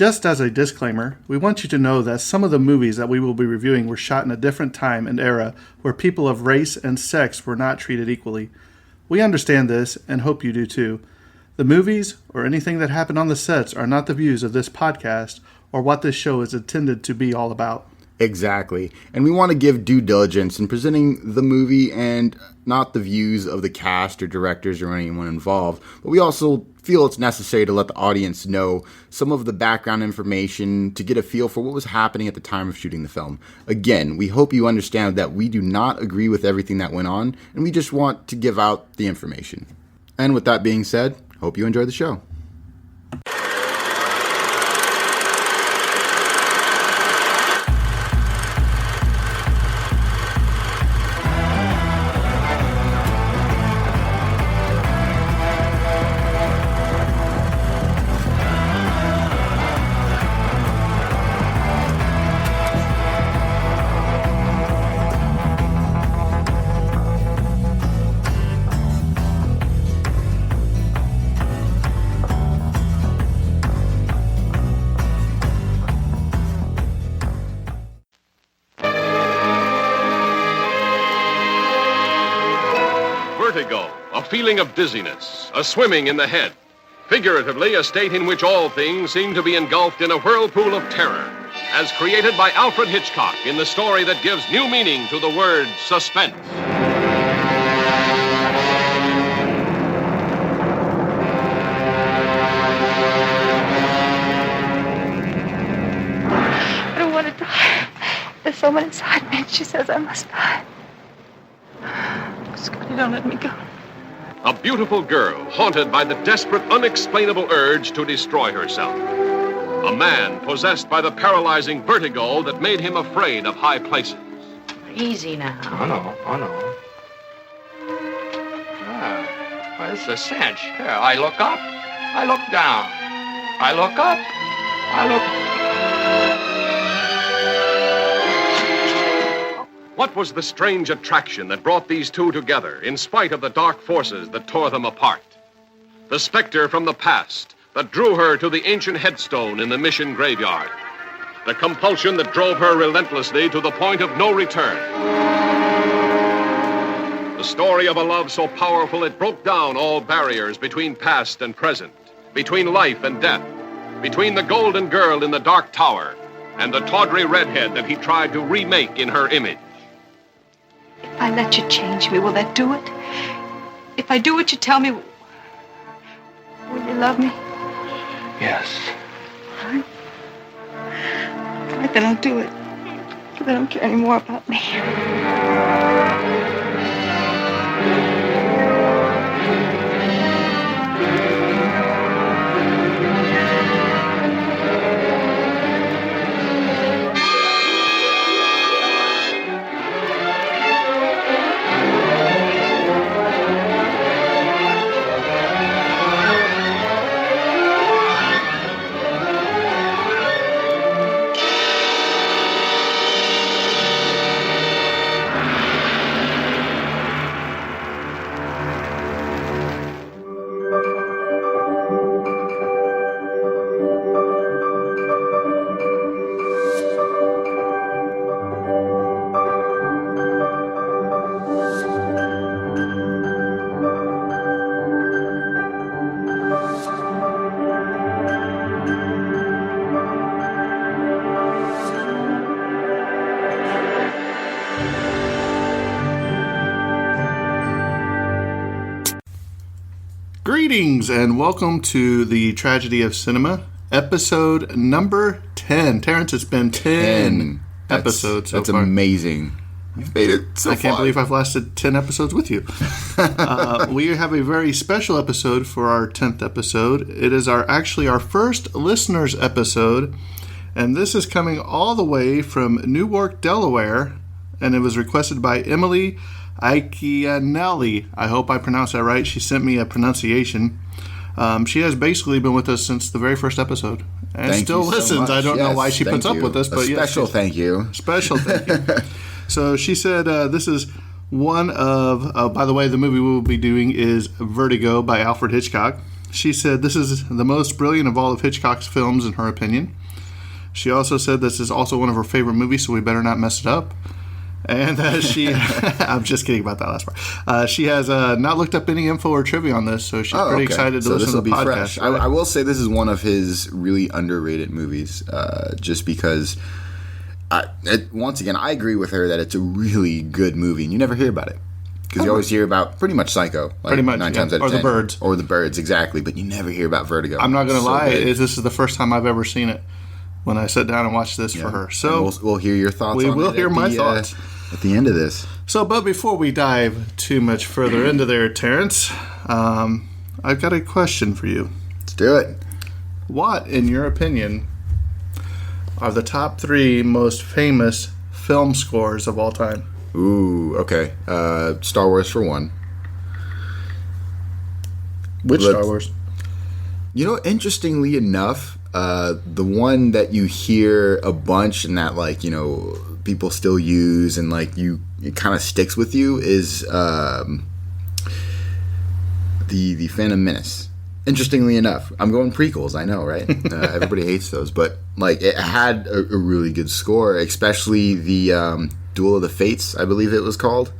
Just as a disclaimer, we want you to know that some of the movies that we will be reviewing were shot in a different time and era where people of race and sex were not treated equally. We understand this and hope you do too. The movies or anything that happened on the sets are not the views of this podcast or what this show is intended to be all about. Exactly. And we want to give due diligence in presenting the movie and not the views of the cast or directors or anyone involved. But we also feel it's necessary to let the audience know some of the background information to get a feel for what was happening at the time of shooting the film. Again, we hope you understand that we do not agree with everything that went on, and we just want to give out the information. And with that being said, hope you enjoy the show. Vertigo, a feeling of dizziness, a swimming in the head. Figuratively, a state in which all things seem to be engulfed in a whirlpool of terror, as created by Alfred Hitchcock in the story that gives new meaning to the word suspense. I don't want to die. There's someone inside me, and she says I must die. Scotty, don't let me go. A beautiful girl haunted by the desperate, unexplainable urge to destroy herself. A man possessed by the paralyzing vertigo that made him afraid of high places. Easy now. Oh, no. Well, it's a cinch. Here, I look up. I look down. I look up. I look... What was the strange attraction that brought these two together, in spite of the dark forces that tore them apart? The specter from the past that drew her to the ancient headstone in the mission graveyard. The compulsion that drove her relentlessly to the point of no return. The story of a love so powerful it broke down all barriers between past and present, between life and death, between the golden girl in the dark tower and the tawdry redhead that he tried to remake in her image. If I let you change me, will that do it? If I do what you tell me, will you love me? Yes. All right. All right, then I'll do it. But I don't care any more about me. Greetings and welcome to the Tragedy of Cinema, episode number 10. Terrence, it's been 10 episodes so That's far. Amazing. You've made it so I can't far. believe I've lasted 10 episodes with you. We have a very special episode for our 10th episode. It is actually our first listeners episode, and this is coming all the way from Newark, Delaware, and it was requested by Emily Aikianelli. I hope I pronounced that right. She sent me a pronunciation. She has basically been with us since the very first episode and Thank still you so listens. much. I don't know Yes, why she puts thank up you. with us, but special yes, thank you. special thank you. So she said this is one of, by the way, the movie we will be doing is Vertigo by Alfred Hitchcock. She said this is the most brilliant of all of Hitchcock's films, in her opinion. She also said this is also one of her favorite movies, so we better not mess it up. And she, I'm just kidding about that last part. She has not looked up any info or trivia on this, so she's pretty excited to listen to the podcast. Fresh. I will say this is one of his really underrated movies, just because, once again, I agree with her that it's a really good movie, and you never hear about it. Because you always hear about pretty much Psycho. Like pretty much, 9 times out of 10. Or The Birds. Or The Birds, exactly. But you never hear about Vertigo. I'm not going to lie. This is the first time I've ever seen it when I sat down and watched this for her. So we'll hear your thoughts on it. We will hear my thoughts. At the end of this. So, but before we dive too much further into there, Terrence, I've got a question for you. Let's do it. What, in your opinion, are the top 3 most famous film scores of all time? Ooh, okay. Star Wars for one. Which Star Wars? You know, interestingly enough, the one that you hear a bunch and that, like, you know, people still use and, like, it kind of sticks with you is the Phantom Menace. Interestingly enough, I'm going prequels, I know, right? Everybody hates those, but, like, it had a really good score, especially the Duel of the Fates, I believe it was called.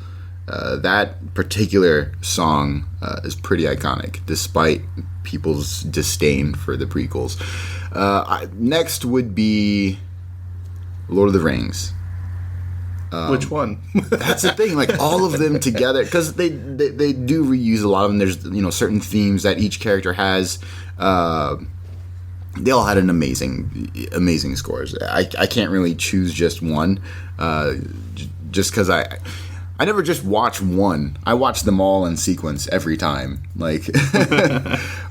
That particular song is pretty iconic, despite people's disdain for the prequels. Next would be Lord of the Rings. Which one? That's the thing, like all of them together, because they do reuse a lot of them. There's, you know, certain themes that each character has. They all had an amazing scores. I can't really choose just one, just because I never just watch one. I watch them all in sequence every time. Like,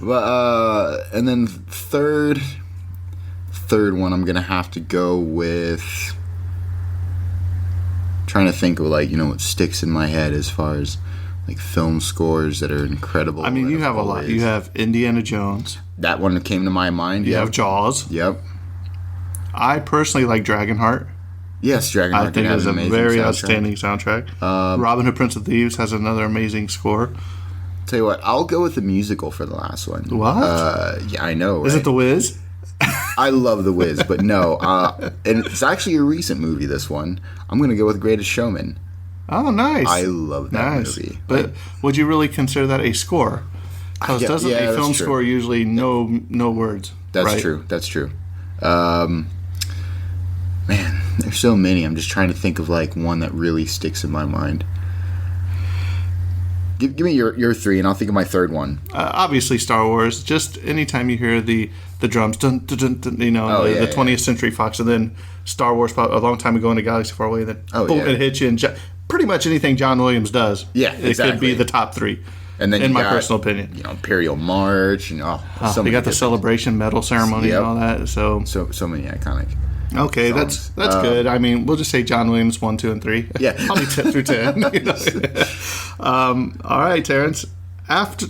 but and then third one, I'm gonna have to go with. Trying to think of, like, you know, what sticks in my head as far as like film scores that are incredible. I mean, you have a lot. You have Indiana Jones. That one came to my mind. You have Jaws. Yep. I personally like Dragonheart. Yes, Dragonheart. I think it's a very outstanding soundtrack. Robin Hood, Prince of Thieves has another amazing score. Tell you what, I'll go with the musical for the last one. What? Yeah, I know. Right? Is it The Wiz? I love The Wiz, but no. And it's actually a recent movie, this one. I'm going to go with Greatest Showman. Oh, nice. I love that movie. But would you really consider that a score? Because doesn't a film score usually no words? That's right? true. That's true. Man, there's so many. I'm just trying to think of, like, one that really sticks in my mind. Give me your 3, and I'll think of my third one. Obviously, Star Wars. Just anytime you hear the drums, dun, dun, dun, dun, you know, the 20th Century Fox, and then Star Wars, a long time ago in a galaxy far away, then boom, it hits you. And pretty much anything John Williams does, it could be the top 3. And then in my personal opinion, you know, Imperial March, and they got the Celebration Medal ceremony and all that. So many iconic. Okay, songs. that's good. I mean, we'll just say John Williams 1, 2, and 3. Yeah, probably 10 through 10. You know? All right, Terrence.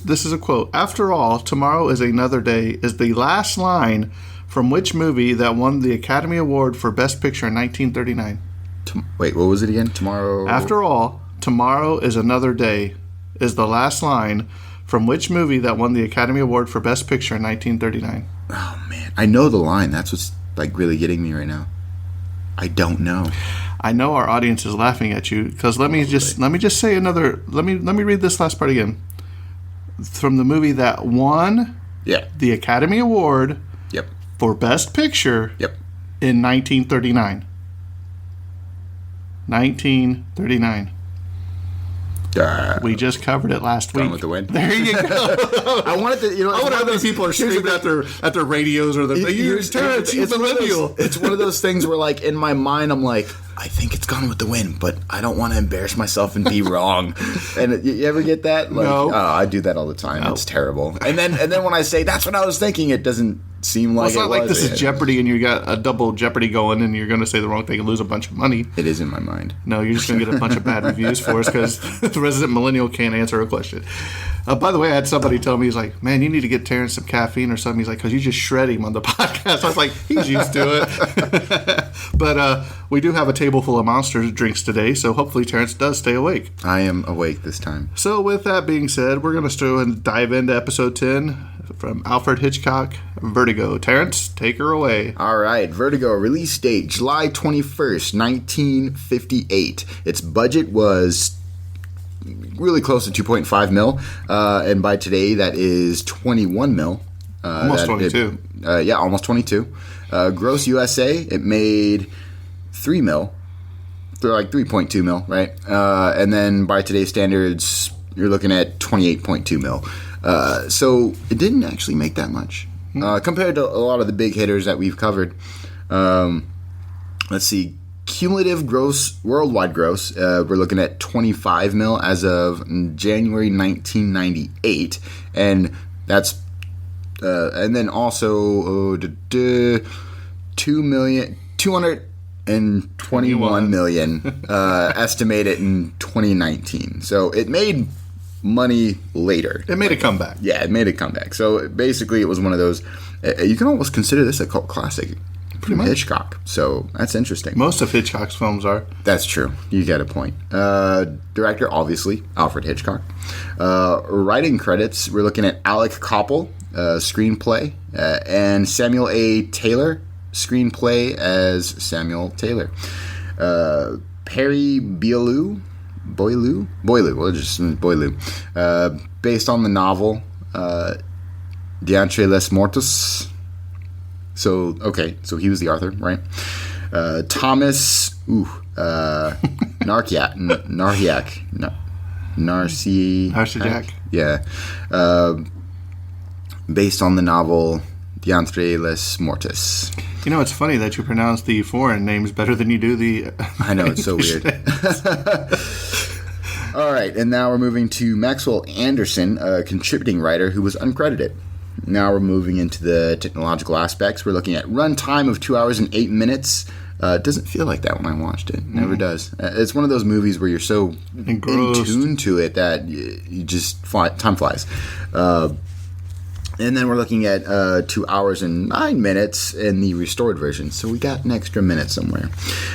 This is a quote. After all, tomorrow is another day is the last line from which movie that won the Academy Award for Best Picture in 1939? Wait, what was it again? Tomorrow. After all, tomorrow is another day is the last line from which movie that won the Academy Award for Best Picture in 1939? Oh man, I know the line. That's what's like really getting me right now. I don't know. I know our audience is laughing at you because let me just say another. Let me read this last part again. From the movie that won the Academy Award for Best Picture in 1939. 1939. We just covered it last week. Gone with the Wind. There you go. I wanted to, you know. I wonder how many people are screaming at their radios or It's one of those things where, like, in my mind, I'm like, I think it's Gone with the Wind, but I don't want to embarrass myself and be wrong. And you ever get that? Like, no. I do that all the time. No. It's terrible. And then when I say that's what I was thinking, it doesn't seem like it's not like this is Jeopardy and you got a double Jeopardy going and you're going to say the wrong thing and lose a bunch of money. It is in my mind. No, you're just going to get a bunch of bad reviews for us because the resident millennial can't answer a question. By the way, I had somebody tell me, he's like, man, you need to get Terrence some caffeine or something. He's like, because you just shred him on the podcast. I was like, he's used to it. But we do have a table full of monster drinks today, so hopefully Terrence does stay awake. I am awake this time. So with that being said, we're going to go and dive into episode 10 from Alfred Hitchcock, Vertigo. Terrence, take her away. All right, Vertigo, release date July 21st, 1958. Its budget was really close to 2.5 mil, and by today that is 21 mil. Almost 22. Almost 22. Gross USA, it made 3 mil. They're like 3.2 mil, right? And then by today's standards, you're looking at 28.2 mil. So it didn't actually make that much compared to a lot of the big hitters that we've covered. Let's see. Cumulative gross, worldwide gross, we're looking at 25 mil as of January 1998. And that's and then also 221 million estimated in 2019. So it made money later. It made a comeback. Yeah, it made a comeback. So basically, it was one of those. You can almost consider this a cult classic. Pretty much. Hitchcock. So that's interesting. Most of Hitchcock's films are. That's true. You get a point. Director, obviously, Alfred Hitchcock. Writing credits, we're looking at Alec Koppel, screenplay, and Samuel A. Taylor, screenplay as Samuel Taylor. Perry Boileau, we'll just Boileau, based on the novel D'Entre les Mortos. So he was the author, right? Thomas Narciac. Yeah. Based on the novel D'Entre les Mortos. You know, it's funny that you pronounce the foreign names better than you do the... I know, it's so weird. All right, and now we're moving to Maxwell Anderson, a contributing writer who was uncredited. Now we're moving into the technological aspects. We're looking at runtime of 2 hours and 8 minutes. It doesn't feel like that when I watched it. Never does. It's one of those movies where you're so engrossed, in tune to it that you just time flies. And then we're looking at 2 hours and 9 minutes in the restored version. So we got an extra minute somewhere.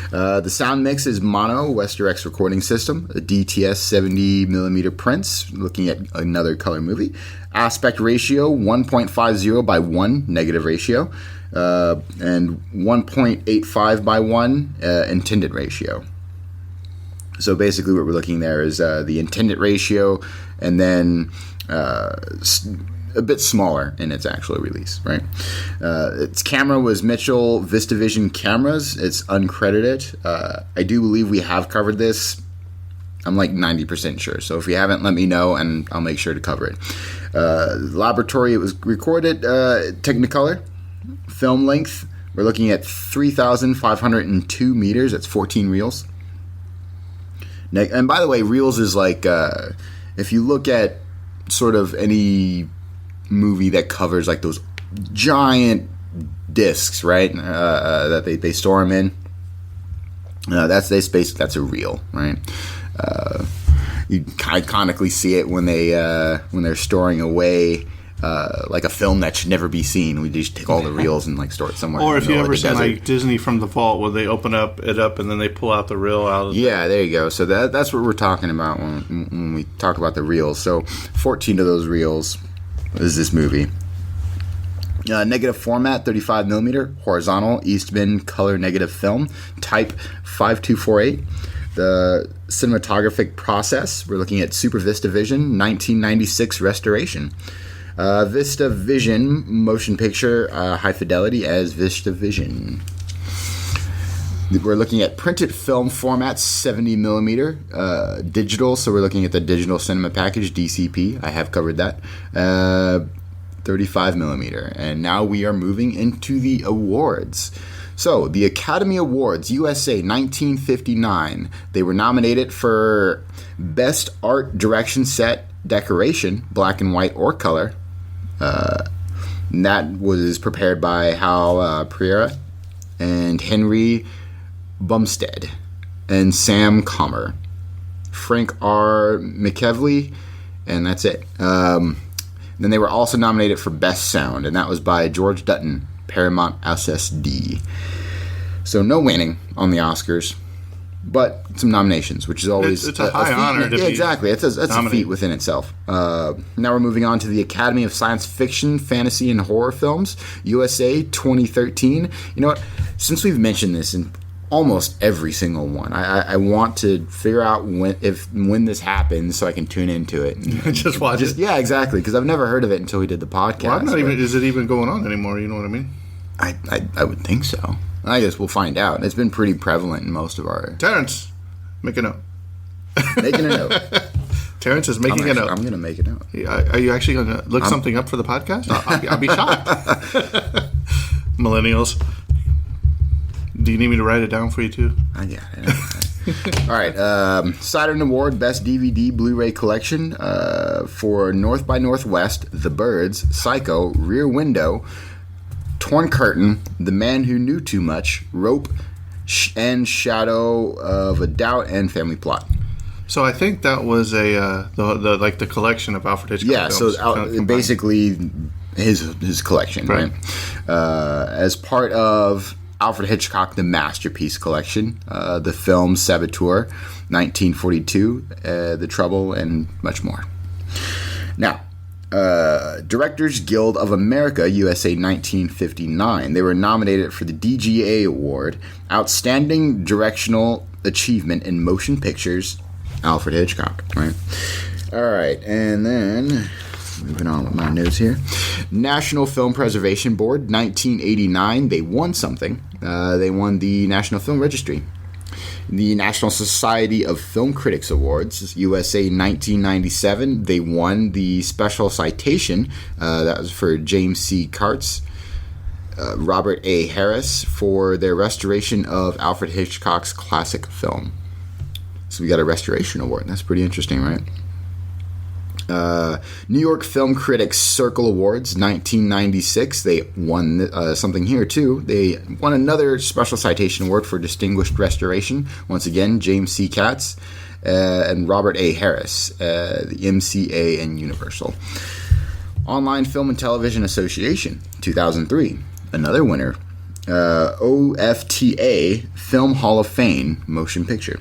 The sound mix is mono, Westerex recording system, a DTS 70mm prints, looking at another color movie. Aspect ratio, 1.50 by 1, negative ratio. And 1.85 by 1, intended ratio. So basically what we're looking there is the intended ratio and then a bit smaller in its actual release, right? Its camera was Mitchell VistaVision cameras. It's uncredited. I do believe we have covered this. I'm like 90% sure. So if you haven't, let me know and I'll make sure to cover it. Laboratory, it was recorded Technicolor. Film length, we're looking at 3,502 meters. That's 14 reels. And by the way, reels is like, if you look at sort of any movie that covers like those giant discs, right? That they store them in. That's a reel, right? You iconically see it when they're storing away like a film that should never be seen. We just take all the reels and like store it somewhere. Or if you ever seen like Disney from the Vault, where they open it up and then they pull out the reel out of there you go. So that's what we're talking about when we talk about the reels. So 14 of those reels is this movie. Negative format, 35mm, horizontal, Eastman color negative film, type 5248. The cinematographic process, we're looking at Super VistaVision, 1996 restoration. VistaVision motion picture, high fidelity as VistaVision. We're looking at printed film format, 70mm, digital, so we're looking at the digital cinema package, DCP. I have covered that. 35mm. And now we are moving into the awards. So, the Academy Awards, USA 1959. They were nominated for Best Art Direction Set Decoration, black and white or color. And that was prepared by Hal Pereira and Henry Bumstead and Sam Comer. Frank R. McKevley, and that's it. Then they were also nominated for Best Sound, and that was by George Dutton, Paramount SSD. So no winning on the Oscars, but some nominations, which is always it's a high honor to be exactly. That's a feat within itself. Now we're moving on to the Academy of Science Fiction, Fantasy, and Horror Films, USA 2013. You know what? Since we've mentioned this in almost every single one, I want to figure out when this happens so I can tune into it and just watch it. Yeah, exactly. Because I've never heard of it until we did the podcast. Well, I'm not even. Is it even going on anymore? You know what I mean? I would think so. I guess we'll find out. It's been pretty prevalent in most of our... Terrence, make a note. Making a note. Terrence is making a note. I'm going to make a note. Are you actually going to look something up for the podcast? I'll be shocked. Millennials. Do you need me to write it down for you, too? I got it. All right. Saturn Award Best DVD Blu-ray Collection for North by Northwest, The Birds, Psycho, Rear Window, Torn Curtain, The Man Who Knew Too Much, Rope, and Shadow of a Doubt, and Family Plot. So I think that was the collection of Alfred Hitchcock. Yeah, films. So basically his collection, right? As part of Alfred Hitchcock, The Masterpiece Collection, the film Saboteur, 1942, The Trouble, and much more. Now, Directors Guild of America, USA 1959. They were nominated for the DGA Award, Outstanding Directional Achievement in Motion Pictures, Alfred Hitchcock, right? All right, and then moving on with my notes here. National Film Preservation Board, 1989. They won something. They won the National Film Registry. The National Society of Film Critics Awards, USA 1997. They won the Special Citation. That was for James C. Kurtz, Robert A. Harris, for their restoration of Alfred Hitchcock's classic film. So we got a restoration award. That's pretty interesting, right? New York Film Critics Circle Awards, 1996. They won something here, too. They won another Special Citation Award for Distinguished Restoration. Once again, James C. Katz and Robert A. Harris, the MCA and Universal. Online Film and Television Association, 2003. Another winner. OFTA Film Hall of Fame Motion Picture.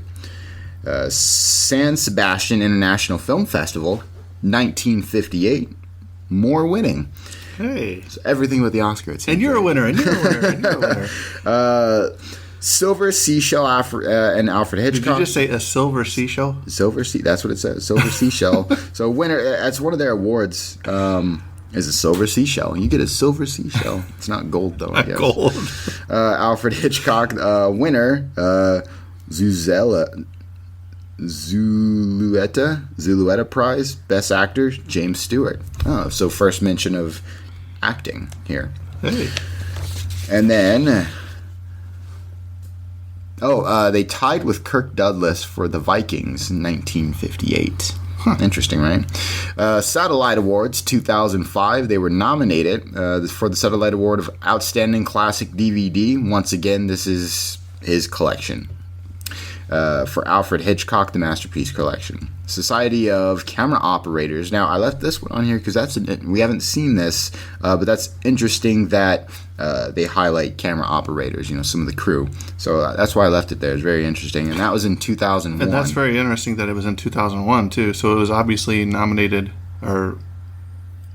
San Sebastian International Film Festival, 1958. More winning. Hey. So everything with the Oscar. And you're a winner. And you're a winner. And you're a winner. Silver Seashell and Alfred Hitchcock. Did you just say a silver seashell? Silver Sea. That's what it says. Silver Seashell. So winner. That's one of their awards. Is a silver seashell. You get a silver seashell. It's not gold though. I guess. Gold. Alfred Hitchcock winner. Zulueta Prize, Best Actor, James Stewart. Oh, so first mention of acting here. Hey. And then, they tied with Kirk Douglas for The Vikings in 1958. Huh. Interesting, right? Satellite Awards 2005. They were nominated for the Satellite Award of Outstanding Classic DVD. Once again, this is his collection. For Alfred Hitchcock, The Masterpiece Collection. Society of Camera Operators. Now, I left this one on here because we haven't seen this, but that's interesting that they highlight camera operators, some of the crew. So that's why I left it there. It's very interesting. And that was in 2001. And that's very interesting that it was in 2001, too. So it was obviously nominated or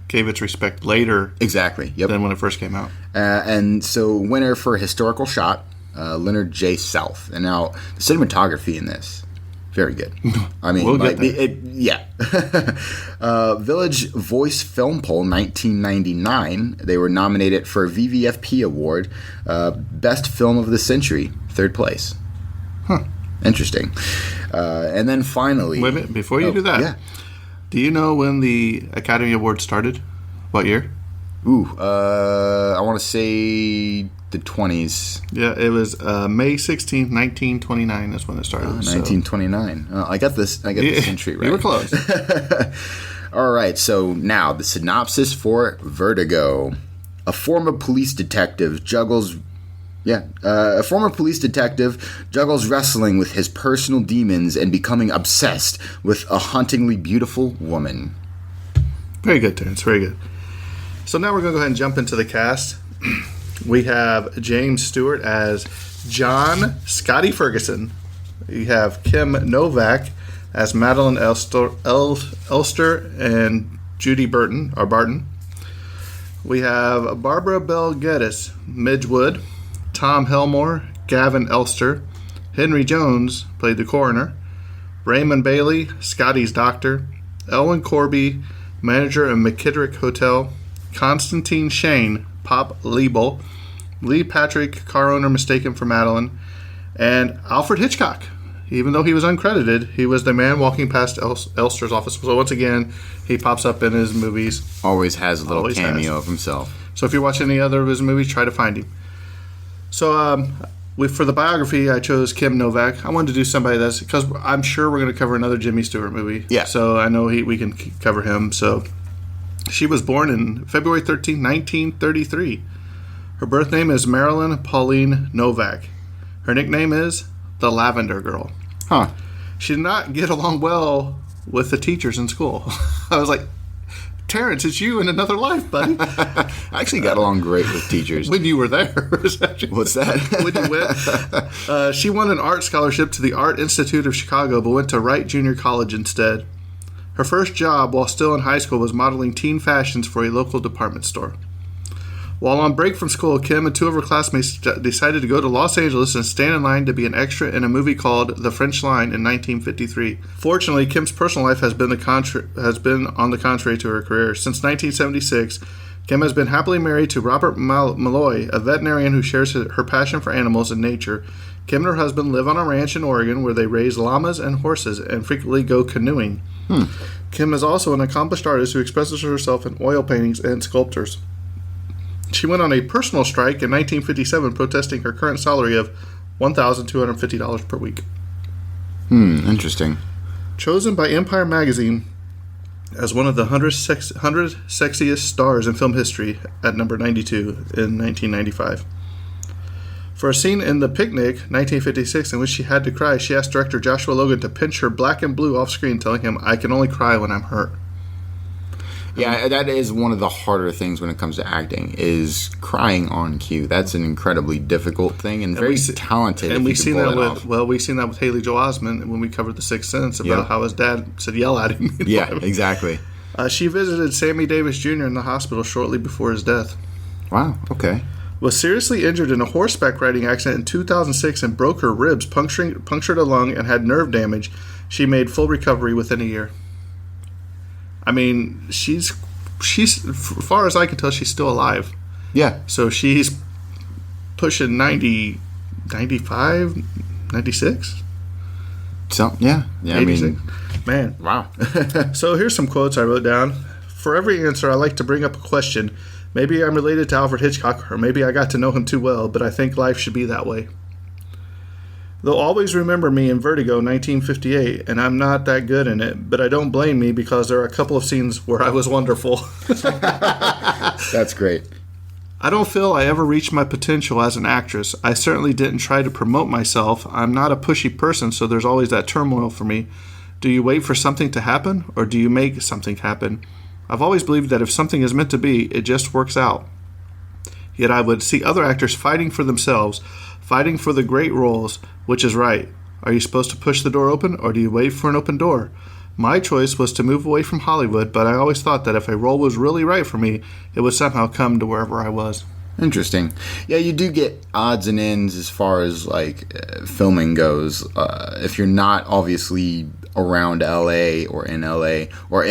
gave its respect later. Exactly. Yep. Than when it first came out. And so winner for Historical Shot, Leonard J. South. And now the cinematography in this, very good. I mean, we'll get there. Yeah. Village Voice Film Poll 1999. They were nominated for a VVFP Award, Best Film of the Century, third place. Huh. Interesting. And then finally, wait a minute, before you do that, yeah. Do you know when the Academy Award started? What year? I want to say the 20s. Yeah, it was May 16th, 1929 is when it started. 1929. I got the century right. You were close. All right, so now the synopsis for Vertigo. A former police detective juggles wrestling with his personal demons and becoming obsessed with a hauntingly beautiful woman. Very good, Terrence. Very good. So now we're going to go ahead and jump into the cast. We have James Stewart as John Scotty Ferguson. You have Kim Novak as Madeline Elster and Judy Barton. We have Barbara Bell Geddes, Midge Wood. Tom Helmore, Gavin Elster. Henry Jones played the coroner. Raymond Bailey, Scotty's doctor. Elwyn Corby, manager of McKittrick Hotel. Constantine Shane, Pop Liebel. Lee Patrick, car owner mistaken for Madeline. And Alfred Hitchcock. Even though he was uncredited, he was the man walking past Elster's office. So once again, he pops up in his movies. Always has a little cameo of himself. So if you watch any other of his movies, try to find him. So for the biography, I chose Kim Novak. I wanted to do somebody that's, because I'm sure we're going to cover another Jimmy Stewart movie. Yeah. So I know we can cover him. So she was born in February 13, 1933. Her birth name is Marilyn Pauline Novak. Her nickname is the Lavender Girl. Huh. She did not get along well with the teachers in school. I was like, Terrence, it's you in another life, buddy. I actually got along great with teachers. When you were there. What's that? When you went. She won an art scholarship to the Art Institute of Chicago, but went to Wright Junior College instead. Her first job while still in high school was modeling teen fashions for a local department store. While on break from school, Kim and two of her classmates decided to go to Los Angeles and stand in line to be an extra in a movie called The French Line in 1953. Fortunately, Kim's personal life has been on the contrary to her career. Since 1976, Kim has been happily married to Robert Malloy, a veterinarian who shares her passion for animals and nature. Kim and her husband live on a ranch in Oregon where they raise llamas and horses and frequently go canoeing. Kim is also an accomplished artist who expresses herself in oil paintings and sculptures. She went on a personal strike in 1957 protesting her current salary of $1,250 per week. Interesting. Chosen by Empire magazine as one of the 100 sexiest stars in film history at number 92 in 1995. For a scene in The Picnic, 1956, in which she had to cry, she asked director Joshua Logan to pinch her black and blue off screen, telling him, "I can only cry when I'm hurt." Yeah, that is one of the harder things when it comes to acting, is crying on cue. That's an incredibly difficult thing and very talented. And we've seen that with Haley Joel Osment when we covered The Sixth Sense about how his dad said yell at him. Yeah, exactly. She visited Sammy Davis Jr. in the hospital shortly before his death. Wow, okay. Was seriously injured in a horseback riding accident in 2006 and broke her ribs, punctured a lung, and had nerve damage. She made full recovery within a year. I mean, she's as far as I can tell, she's still alive. Yeah. So she's pushing 90, 95, 96? Yeah, 86. I mean, man. Wow. So here's some quotes I wrote down. For every answer, I like to bring up a question. Maybe I'm related to Alfred Hitchcock, or maybe I got to know him too well, but I think life should be that way. They'll always remember me in Vertigo 1958, and I'm not that good in it, but I don't blame me because there are a couple of scenes where I was wonderful. That's great. I don't feel I ever reached my potential as an actress. I certainly didn't try to promote myself. I'm not a pushy person, so there's always that turmoil for me. Do you wait for something to happen, or do you make something happen? I've always believed that if something is meant to be, it just works out. Yet I would see other actors fighting for themselves, fighting for the great roles, which is right. Are you supposed to push the door open, or do you wait for an open door? My choice was to move away from Hollywood, but I always thought that if a role was really right for me, it would somehow come to wherever I was. Interesting. Yeah, you do get odds and ends as far as filming goes. If you're not obviously around LA or in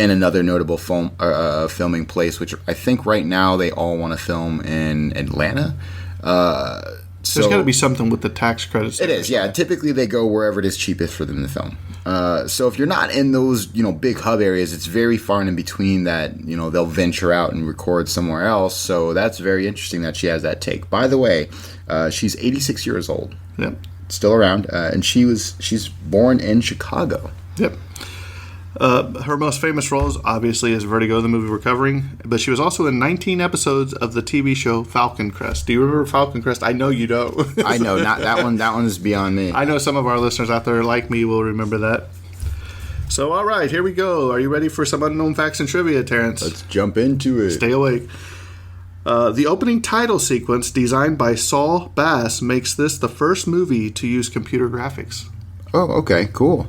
another notable filming place, which I think right now they all want to film in Atlanta. There's got to be something with the tax credits. It is, yeah. Typically, they go wherever it is cheapest for them to film. So if you're not in those, big hub areas, it's very far and in between that, they'll venture out and record somewhere else. So that's very interesting that she has that take. By the way, she's 86 years old. Yep. Still around, and she's born in Chicago. Yep. Her most famous roles, obviously, is Vertigo, the movie we're covering, but she was also in 19 episodes of the TV show Falcon Crest. Do you remember Falcon Crest? I know you don't. I know, not that one. That one is beyond me. I know some of our listeners out there like me will remember that. So, all right, here we go. Are you ready for some unknown facts and trivia, Terrence? Let's jump into it. Stay awake. The opening title sequence, designed by Saul Bass, makes this the first movie to use computer graphics. Oh, okay, cool.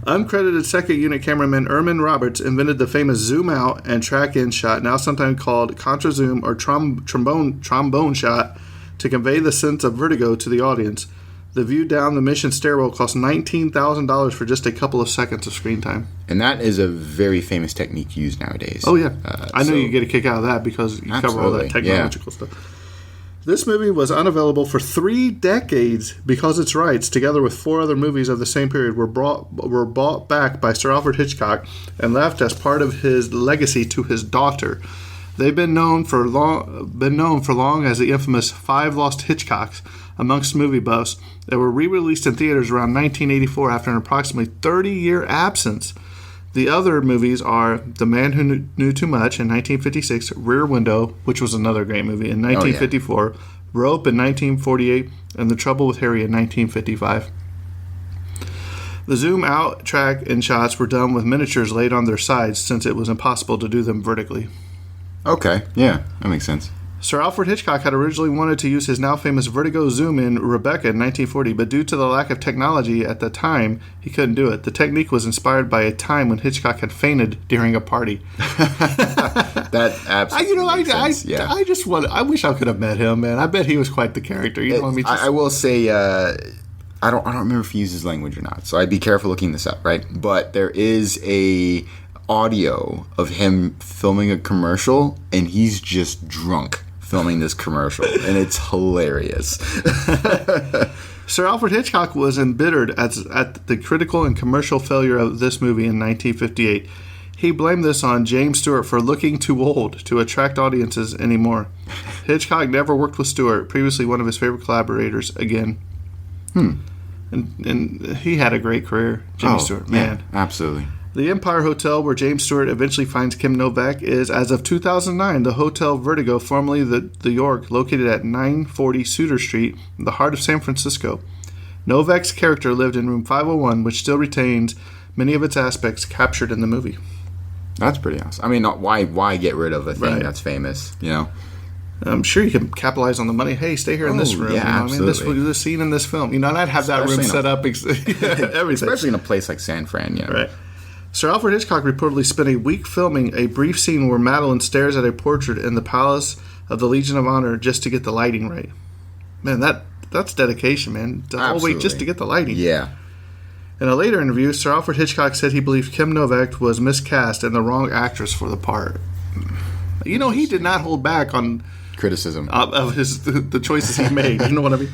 Uncredited second unit cameraman Erman Roberts invented the famous zoom out and track in shot, now sometimes called contra zoom or trombone shot, to convey the sense of vertigo to the audience. The view down the mission stairwell cost $19,000 for just a couple of seconds of screen time. And that is a very famous technique used nowadays. Oh, yeah. I know you get a kick out of that because you cover all that technological stuff. This movie was unavailable for 3 decades because its rights, together with 4 other movies of the same period, were bought back by Sir Alfred Hitchcock and left as part of his legacy to his daughter. They've been known for long as the infamous 5 Lost Hitchcocks amongst movie buffs that were re-released in theaters around 1984 after an approximately 30-year absence. The other movies are The Man Who Knew Too Much in 1956, Rear Window, which was another great movie, in 1954, Rope in 1948, and The Trouble with Harry in 1955. The zoom out, track, and shots were done with miniatures laid on their sides since it was impossible to do them vertically. Okay, yeah, that makes sense. Sir Alfred Hitchcock had originally wanted to use his now famous Vertigo zoom in Rebecca in 1940, but due to the lack of technology at the time, he couldn't do it. The technique was inspired by a time when Hitchcock had fainted during a party. That absolutely makes sense. Yeah. I wish I could have met him, man. I bet he was quite the character. You know what I mean? I will say, I don't remember if he uses language or not, so I'd be careful looking this up, right? But there is a audio of him filming a commercial, and he's just drunk filming this commercial, and it's hilarious. Sir Alfred Hitchcock was embittered at the critical and commercial failure of this movie in 1958. He blamed this on James Stewart for looking too old to attract audiences anymore. Hitchcock never worked with Stewart, previously one of his favorite collaborators, again. And he had a great career, Jimmy Stewart, man. Yeah, absolutely. The Empire Hotel, where James Stewart eventually finds Kim Novak, is, as of 2009, the Hotel Vertigo, formerly the York, located at 940 Suter Street, in the heart of San Francisco. Novak's character lived in room 501, which still retains many of its aspects captured in the movie. That's pretty awesome. I mean, why get rid of a thing that's famous, you know? I'm sure you can capitalize on the money. Hey, stay here in this room. Yeah, you know absolutely. I mean, this scene in this film. You know, and I'd have that room set up. Everything. Especially in a place like San Fran, you know? Right. Sir Alfred Hitchcock reportedly spent a week filming a brief scene where Madeline stares at a portrait in the Palace of the Legion of Honor just to get the lighting right. Man, that's dedication, man. The whole week just to get the lighting. Yeah. In a later interview, Sir Alfred Hitchcock said he believed Kim Novak was miscast and the wrong actress for the part. You know, he did not hold back on criticism of the choices he made. You know what I mean?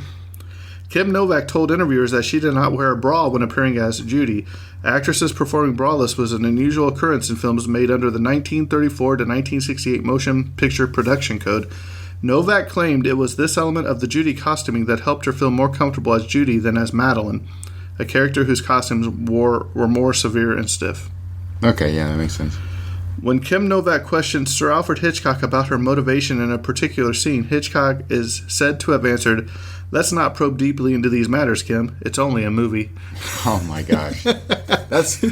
Kim Novak told interviewers that she did not wear a bra when appearing as Judy. Actresses performing braless was an unusual occurrence in films made under the 1934 to 1968 Motion Picture Production Code. Novak claimed it was this element of the Judy costuming that helped her feel more comfortable as Judy than as Madeline, a character whose costumes were more severe and stiff. Okay, yeah, that makes sense. When Kim Novak questioned Sir Alfred Hitchcock about her motivation in a particular scene, Hitchcock is said to have answered, "Let's not probe deeply into these matters, Kim. It's only a movie." Oh my gosh. That's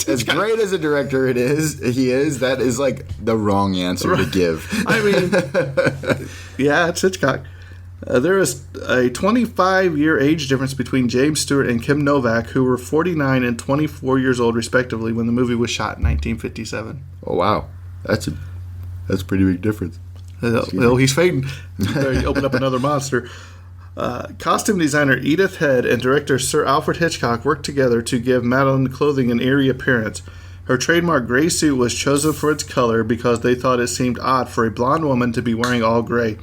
as great as a director he is, that is like the wrong answer to give. I mean, yeah, it's Hitchcock. There is a 25-year age difference between James Stewart and Kim Novak, who were 49 and 24 years old, respectively, when the movie was shot in 1957. Oh, wow. That's a pretty big difference. He's fading. He opened up another monster. Costume designer Edith Head and director Sir Alfred Hitchcock worked together to give Madeline clothing an eerie appearance. Her trademark gray suit was chosen for its color because they thought it seemed odd for a blonde woman to be wearing all gray.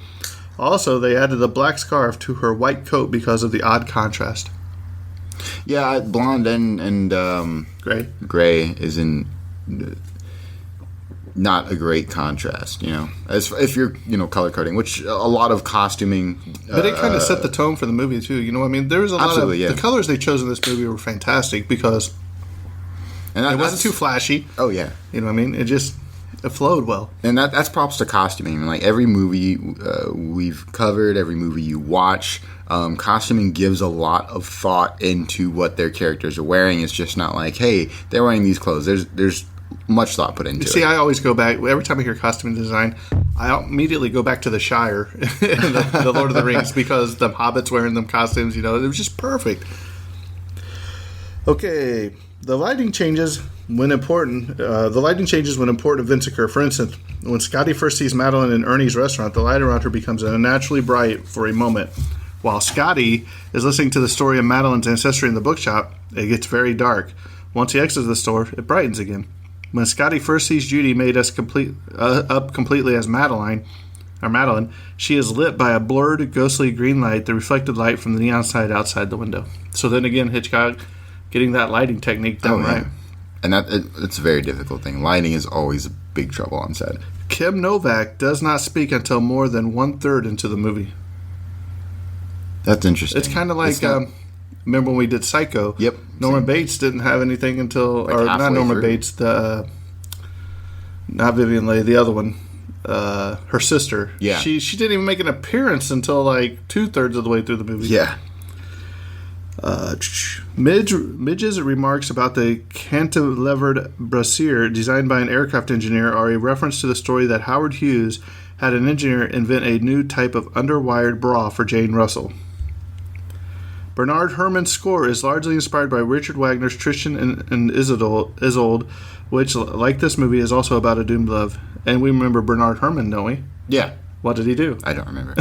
Also, they added a black scarf to her white coat because of the odd contrast. Yeah, blonde and gray is not a great contrast, you know. As if you're, color coding, which a lot of costuming. But it kind of set the tone for the movie too. You know what I mean? There was a lot of the colors they chose in this movie were fantastic because it wasn't too flashy. Oh yeah, you know what I mean? It flowed well. And that's props to costuming. Like every movie we've covered, every movie you watch, costuming gives a lot of thought into what their characters are wearing. It's just not like, hey, they're wearing these clothes. There's much thought put into it. See, I always go back, every time I hear costume design, I immediately go back to the Shire in the Lord of the Rings because the hobbits wearing them costumes, it was just perfect. Okay, the lighting changes when important events occur. For instance, when Scotty first sees Madeline in Ernie's restaurant, the light around her becomes unnaturally bright for a moment. While Scotty is listening to the story of Madeline's ancestry in the bookshop, it gets very dark. Once he exits the store, it brightens again. When Scotty first sees Judy made up completely as Madeline, she is lit by a blurred, ghostly green light, the reflected light from the neon sign outside the window. So then again, Hitchcock getting that lighting technique done right. And it's a very difficult thing. Lighting is always a big trouble on set. Kim Novak does not speak until more than 1/3 into the movie. That's interesting. It's kind of like... remember when we did Psycho? Yep. Norman Bates didn't have anything until... or not Norman Bates, not Vivien Leigh, the other one. Her sister. Yeah. She didn't even make an appearance until like 2/3 of the way through the movie. Yeah. Midge's remarks about the cantilevered brassiere designed by an aircraft engineer are a reference to the story that Howard Hughes had an engineer invent a new type of underwired bra for Jane Russell. Bernard Herrmann's score is largely inspired by Richard Wagner's Tristan and Isolde, which, like this movie, is also about a doomed love. And we remember Bernard Herrmann, don't we? Yeah. What did he do? I don't remember.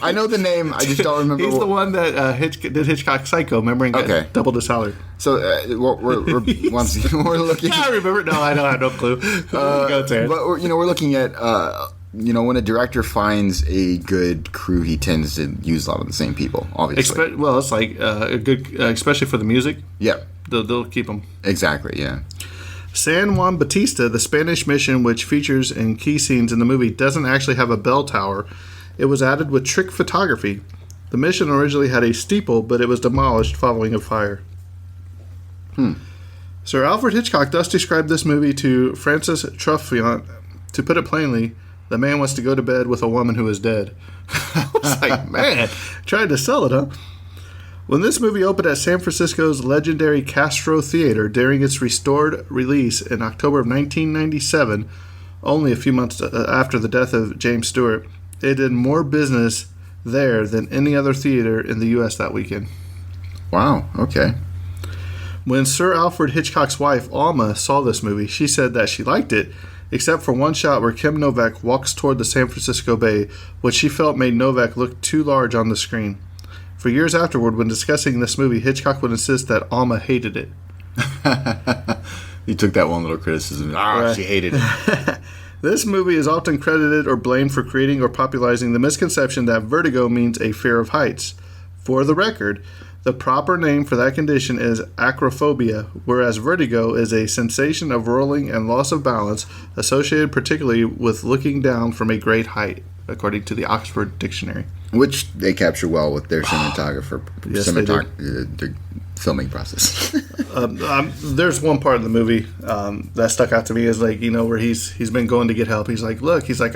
I know the name. I just don't remember. He's the one that did Hitchcock Psycho. Remember, and got doubled his salary. So we're looking. I remember. No, I don't have no clue. But we're looking at when a director finds a good crew, he tends to use a lot of the same people. Obviously, it's like a good, especially for the music. Yeah, they'll keep them. Exactly. Yeah. San Juan Bautista, the Spanish mission which features in key scenes in the movie, doesn't actually have a bell tower. It was added with trick photography. The mission originally had a steeple, but it was demolished following a fire. Sir Alfred Hitchcock thus described this movie to Francis Truffaut. To put it plainly, the man wants to go to bed with a woman who is dead. I was like, man, tried to sell it, huh? When this movie opened at San Francisco's legendary Castro Theater during its restored release in October of 1997, only a few months after the death of James Stewart, it did more business there than any other theater in the U.S. that weekend. Wow, okay. When Sir Alfred Hitchcock's wife, Alma, saw this movie, she said that she liked it, except for one shot where Kim Novak walks toward the San Francisco Bay, which she felt made Novak look too large on the screen. For years afterward, when discussing this movie, Hitchcock would insist that Alma hated it. He took that one little criticism. She hated it. This movie is often credited or blamed for creating or popularizing the misconception that vertigo means a fear of heights. For the record, the proper name for that condition is acrophobia, whereas vertigo is a sensation of rolling and loss of balance associated particularly with looking down from a great height, according to the Oxford Dictionary. Which they capture well with their cinematographer, their filming process. There's one part of the movie that stuck out to me is where he's been going to get help. He's like, look, he's like,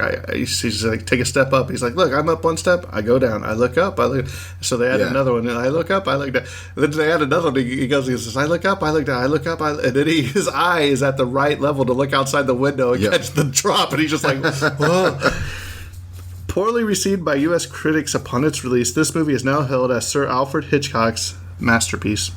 take a step up. He's like, look, I'm up one step, I go down, I look up, I look. So they add another one. And I look up, I look down. And then they add another one. He says, I look up, I look down, I look up, and then his eye is at the right level to look outside the window and catch the drop, and he's just like, whoa. Poorly received by U.S. critics upon its release, this movie is now held as Sir Alfred Hitchcock's masterpiece.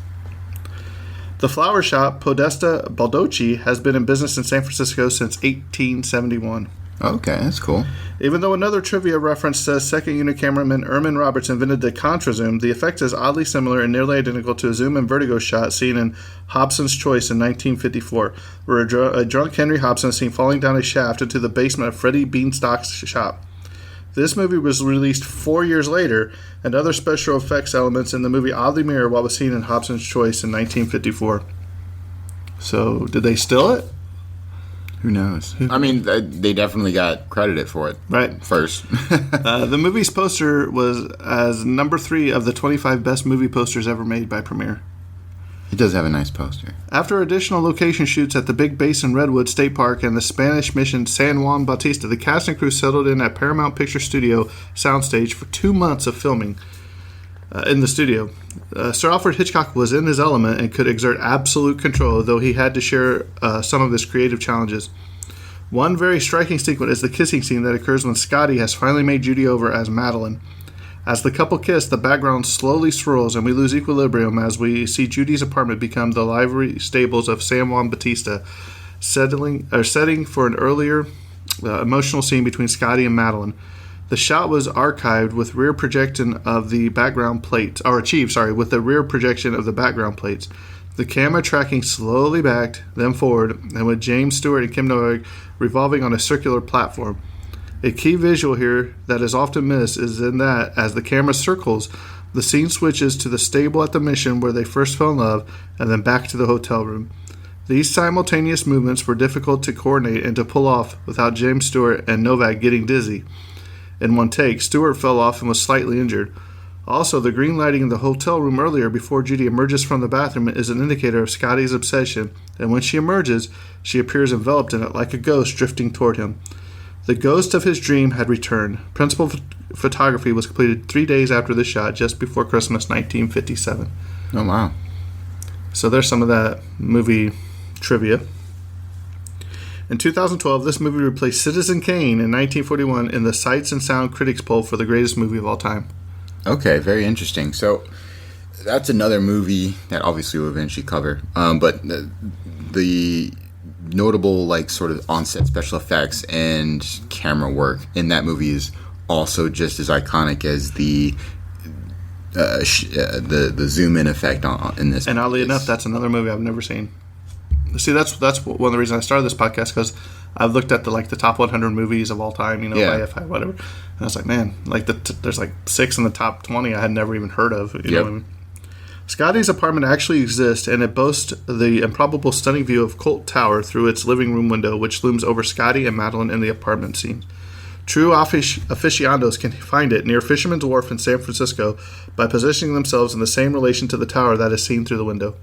The flower shop Podesta Baldocchi has been in business in San Francisco since 1871. Okay, that's cool. Even though another trivia reference says second unit cameraman Erman Roberts invented the contra-zoom, the effect is oddly similar and nearly identical to a zoom and vertigo shot seen in Hobson's Choice in 1954, where a drunk Henry Hobson is seen falling down a shaft into the basement of Freddie Beanstalk's shop. This movie was released 4 years later, and other special effects elements in the movie oddly mirror what was seen in Hobson's Choice in 1954. So, did they steal it? Who knows? I mean, they definitely got credited for it. Right. First. The movie's poster was as number 3 of the 25 best movie posters ever made by Premiere. It does have a nice poster. After additional location shoots at the Big Basin Redwood State Park and the Spanish mission San Juan Bautista, the cast and crew settled in at Paramount Picture Studio soundstage for 2 months of filming in the studio. Sir Alfred Hitchcock was in his element and could exert absolute control, though he had to share some of his creative challenges. One very striking sequence is the kissing scene that occurs when Scotty has finally made Judy over as Madeline. As the couple kiss, the background slowly swirls and we lose equilibrium as we see Judy's apartment become the livery stables of San Juan Bautista, setting for an earlier emotional scene between Scotty and Madeline. The shot was archived with rear projection of the background plates, with the rear projection of the background plates. The camera tracking slowly back, then forward, and with James Stewart and Kim Novak revolving on a circular platform. A key visual here that is often missed is in that, as the camera circles, the scene switches to the stable at the mission where they first fell in love, and then back to the hotel room. These simultaneous movements were difficult to coordinate and to pull off without James Stewart and Novak getting dizzy. In one take, Stewart fell off and was slightly injured. Also, the green lighting in the hotel room earlier before Judy emerges from the bathroom is an indicator of Scotty's obsession, and when she emerges, she appears enveloped in it like a ghost drifting toward him. The ghost of his dream had returned. Principal photography was completed 3 days after this shot, just before Christmas 1957. Oh, wow. So there's some of that movie trivia. In 2012, this movie replaced Citizen Kane in 1941 in the Sights and Sound Critics poll for the greatest movie of all time. Okay, very interesting. So that's another movie that obviously we'll eventually cover. But the notable sort of on-set special effects and camera work in that movie is also just as iconic as the zoom in effect in this. And oddly enough, that's another movie I've never seen. See, that's one of the reasons I started this podcast, because I've looked at the top 100 movies of all time, by AFI, whatever. And I was like, man, there's 6 in the top 20 I had never even heard of. You know what I mean? Scotty's apartment actually exists, and it boasts the improbable stunning view of Colt Tower through its living room window, which looms over Scotty and Madeline in the apartment scene. True aficionados can find it near Fisherman's Wharf in San Francisco by positioning themselves in the same relation to the tower that is seen through the window.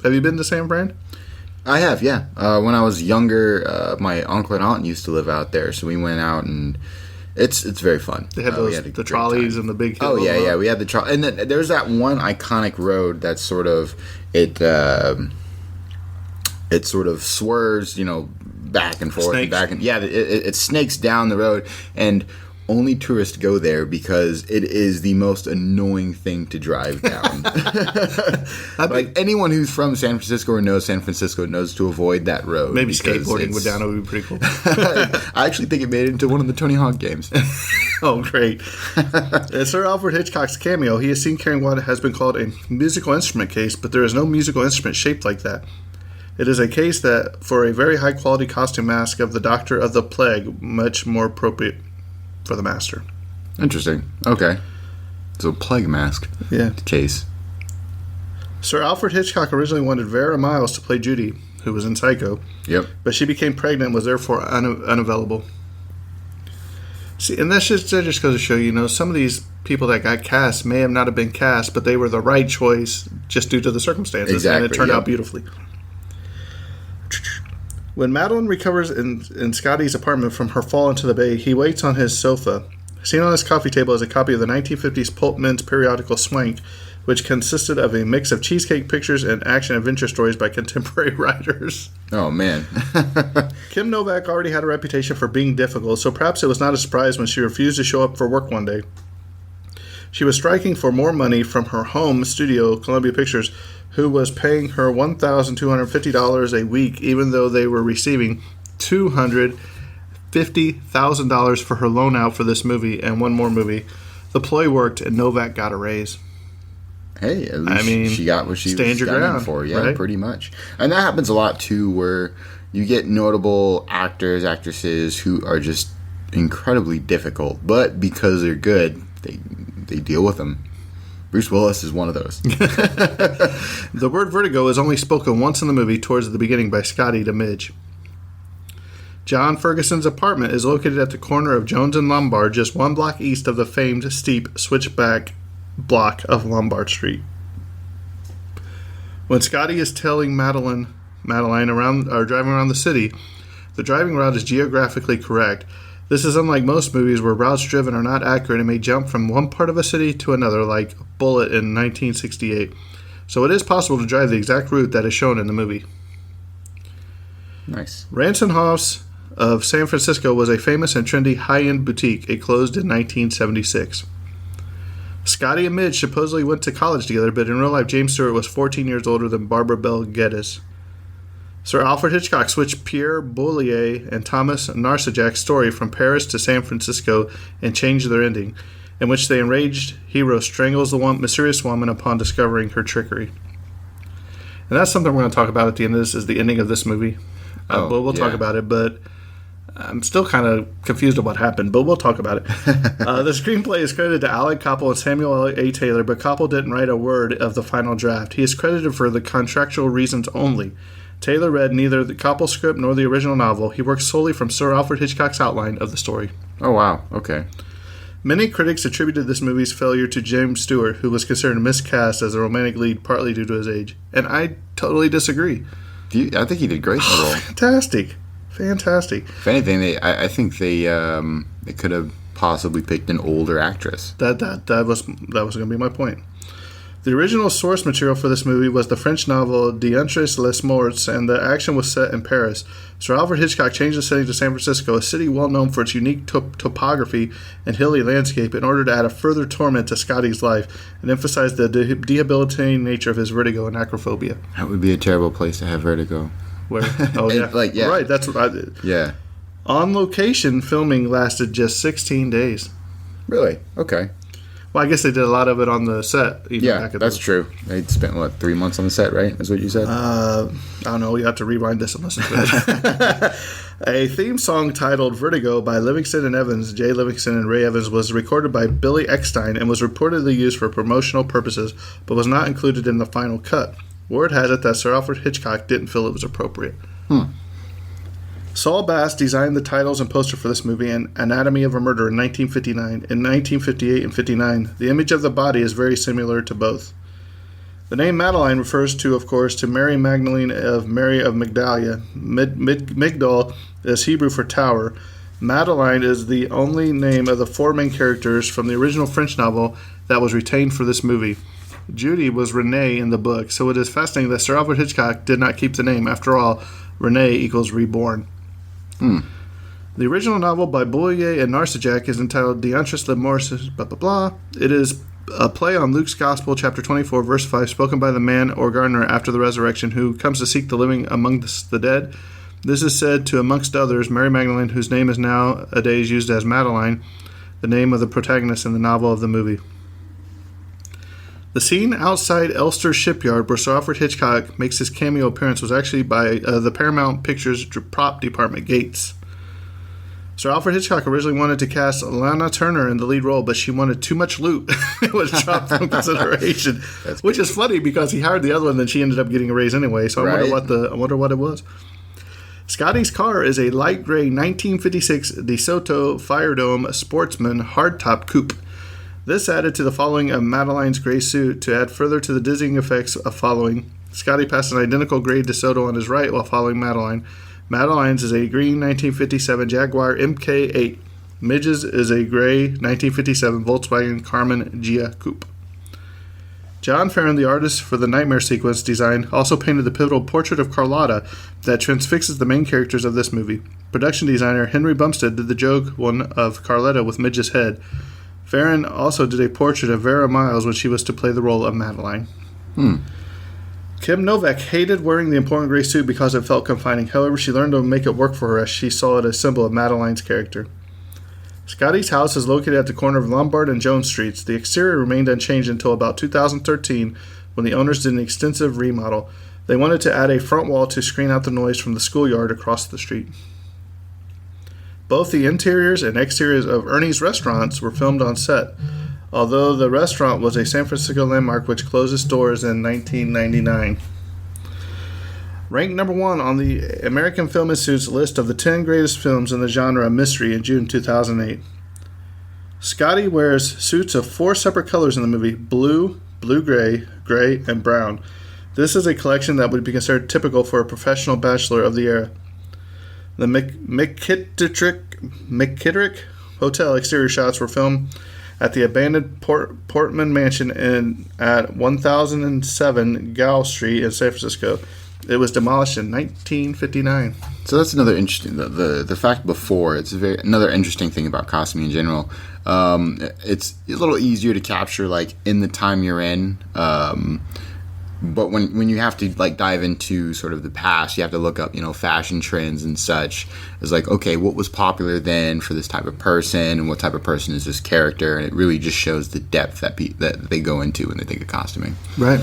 Have you been to San Fran? I have, yeah. When I was younger, my uncle and aunt used to live out there, so we went out and it's very fun. They had the trolleys and the big hill. Oh yeah, we had the trolley, and then there's that one iconic road that sort of it sort of swerves, back and forth, and back and it snakes down the road, and only tourists go there because it is the most annoying thing to drive down. Anyone who's from San Francisco or knows San Francisco knows to avoid that road. Maybe skateboarding would down it would be pretty cool. I actually think it made it into one of the Tony Hawk games. Oh, great. In Sir Alfred Hitchcock's cameo, he is seen carrying what has been called a musical instrument case, but there is no musical instrument shaped like that. It is a case that, for a very high-quality costume mask of the Doctor of the Plague, much more appropriate for the master. Interesting. Okay. So plague mask. Yeah. Case. Sir Alfred Hitchcock originally wanted Vera Miles to play Judy, who was in Psycho. Yep. But she became pregnant and was therefore unavailable. See, and that just goes to show, some of these people that got cast may have not have been cast, but they were the right choice just due to the circumstances. Exactly. And it turned out beautifully. When Madeline recovers in Scotty's apartment from her fall into the bay, he waits on his sofa. Seen on his coffee table is a copy of the 1950s pulp men's periodical Swank, which consisted of a mix of cheesecake pictures and action-adventure stories by contemporary writers. Oh, man. Kim Novak already had a reputation for being difficult, so perhaps it was not a surprise when she refused to show up for work one day. She was striking for more money from her home studio, Columbia Pictures, who was paying her $1,250 a week, even though they were receiving $250,000 for her loan out for this movie and one more movie. The ploy worked, and Novak got a raise. Hey, at least she got what she was gunning for. Yeah, right? Pretty much. And that happens a lot, too, where you get notable actors, actresses who are just incredibly difficult, but because they're good, they deal with them. Bruce Willis is one of those. The word vertigo is only spoken once in the movie towards the beginning by Scotty to Midge. John Ferguson's apartment is located at the corner of Jones and Lombard, just one block east of the famed steep switchback block of Lombard Street. When Scotty is telling Madeline around or driving around the city, the driving route is geographically correct. This is unlike most movies where routes driven are not accurate and may jump from one part of a city to another, like Bullitt in 1968. So it is possible to drive the exact route that is shown in the movie. Nice. Ransom House of San Francisco was a famous and trendy high-end boutique. It closed in 1976. Scotty and Midge supposedly went to college together, but in real life, James Stewart was 14 years older than Barbara Bell Geddes. Sir Alfred Hitchcock switched Pierre Boullier and Thomas Narcejak's story from Paris to San Francisco and changed their ending, in which the enraged hero strangles the mysterious woman upon discovering her trickery. And that's something we're going to talk about at the end of this, is the ending of this movie. We'll talk about it, but I'm still kind of confused on what happened, but we'll talk about it. The screenplay is credited to Alec Koppel and Samuel A. Taylor, but Koppel didn't write a word of the final draft. He is credited for the contractual reasons only. Taylor read neither the Koppel script nor the original novel. He worked solely from Sir Alfred Hitchcock's outline of the story. Oh, wow. Okay. Many critics attributed this movie's failure to James Stewart, who was considered miscast as a romantic lead partly due to his age. And I totally disagree. I think he did great in the role. Fantastic. If anything, I think they could have possibly picked an older actress. That was going to be my point. The original source material for this movie was the French novel D'Entre les Morts, and the action was set in Paris. Sir Alfred Hitchcock changed the setting to San Francisco, a city well known for its unique topography and hilly landscape, in order to add a further torment to Scotty's life and emphasize the debilitating nature of his vertigo and acrophobia. That would be a terrible place to have vertigo. Where? Oh, yeah. Yeah. Right, that's what I did. Yeah. On location, filming lasted just 16 days. Really? Okay. Well, I guess they did a lot of it on the set. Yeah, that's true. They spent, 3 months on the set, right? That's what you said? I don't know. You have to rewind this and listen to it. A theme song titled Vertigo by Livingston and Evans, Jay Livingston and Ray Evans, was recorded by Billy Eckstein and was reportedly used for promotional purposes, but was not included in the final cut. Word has it that Sir Alfred Hitchcock didn't feel it was appropriate. Saul Bass designed the titles and poster for this movie and Anatomy of a Murder in 1959. In 1958 and 59, the image of the body is very similar to both. The name Madeline refers to, of course, to Mary Magdalene of Mary of Magdala. Migdal is Hebrew for tower. Madeline is the only name of the four main characters from the original French novel that was retained for this movie. Judy was Renee in the book, so it is fascinating that Sir Alfred Hitchcock did not keep the name. After all, Renee equals reborn. The original novel by Boyer and Narcejak is entitled D'Entre les Morts, blah, blah, blah. It is a play on Luke's Gospel, chapter 24, verse 5, spoken by the man or gardener after the resurrection who comes to seek the living among the dead. This is said to, amongst others, Mary Magdalene, whose name is nowadays used as Madeline, the name of the protagonist in the novel of the movie. The scene outside Elster Shipyard where Sir Alfred Hitchcock makes his cameo appearance was actually by the Paramount Pictures prop department gates. Sir Alfred Hitchcock originally wanted to cast Lana Turner in the lead role, but she wanted too much loot. It was dropped from consideration, which is funny because he hired the other one, and then she ended up getting a raise anyway. So I wonder what it was. Scotty's car is a light gray 1956 DeSoto Firedome Sportsman hardtop coupe. This added to the following of Madeline's gray suit to add further to the dizzying effects of following. Scotty passed an identical gray DeSoto on his right while following Madeline. Madeline's is a green 1957 Jaguar MK8. Midge's is a gray 1957 Volkswagen Carmen Gia coupe. John Farren, the artist for the Nightmare sequence design, also painted the pivotal portrait of Carlotta that transfixes the main characters of this movie. Production designer Henry Bumstead did the joke one of Carlotta with Midge's head. Farren also did a portrait of Vera Miles when she was to play the role of Madeline. Kim Novak hated wearing the important gray suit because it felt confining. However, she learned to make it work for her as she saw it as a symbol of Madeline's character. Scotty's house is located at the corner of Lombard and Jones Streets. The exterior remained unchanged until about 2013 when the owners did an extensive remodel. They wanted to add a front wall to screen out the noise from the schoolyard across the street. Both the interiors and exteriors of Ernie's restaurants were filmed on set, although the restaurant was a San Francisco landmark which closed its doors in 1999. Ranked number 1 on the American Film Institute's list of the 10 greatest films in the genre mystery in June 2008. Scotty wears suits of 4 separate colors in the movie: blue, blue-gray, gray, and brown. This is a collection that would be considered typical for a professional bachelor of the era. The McKittrick Hotel exterior shots were filmed at the abandoned Portman Mansion at 1007 Gow Street in San Francisco. It was demolished in 1959. So that's another interesting. The fact before another interesting thing about costuming in general. It's a little easier to capture like in the time you're in. But when you have to like dive into sort of the past, you have to look up fashion trends and such. It's like, okay, what was popular then for this type of person, and what type of person is this character, and it really just shows the depth that they go into when they think of costuming. Right.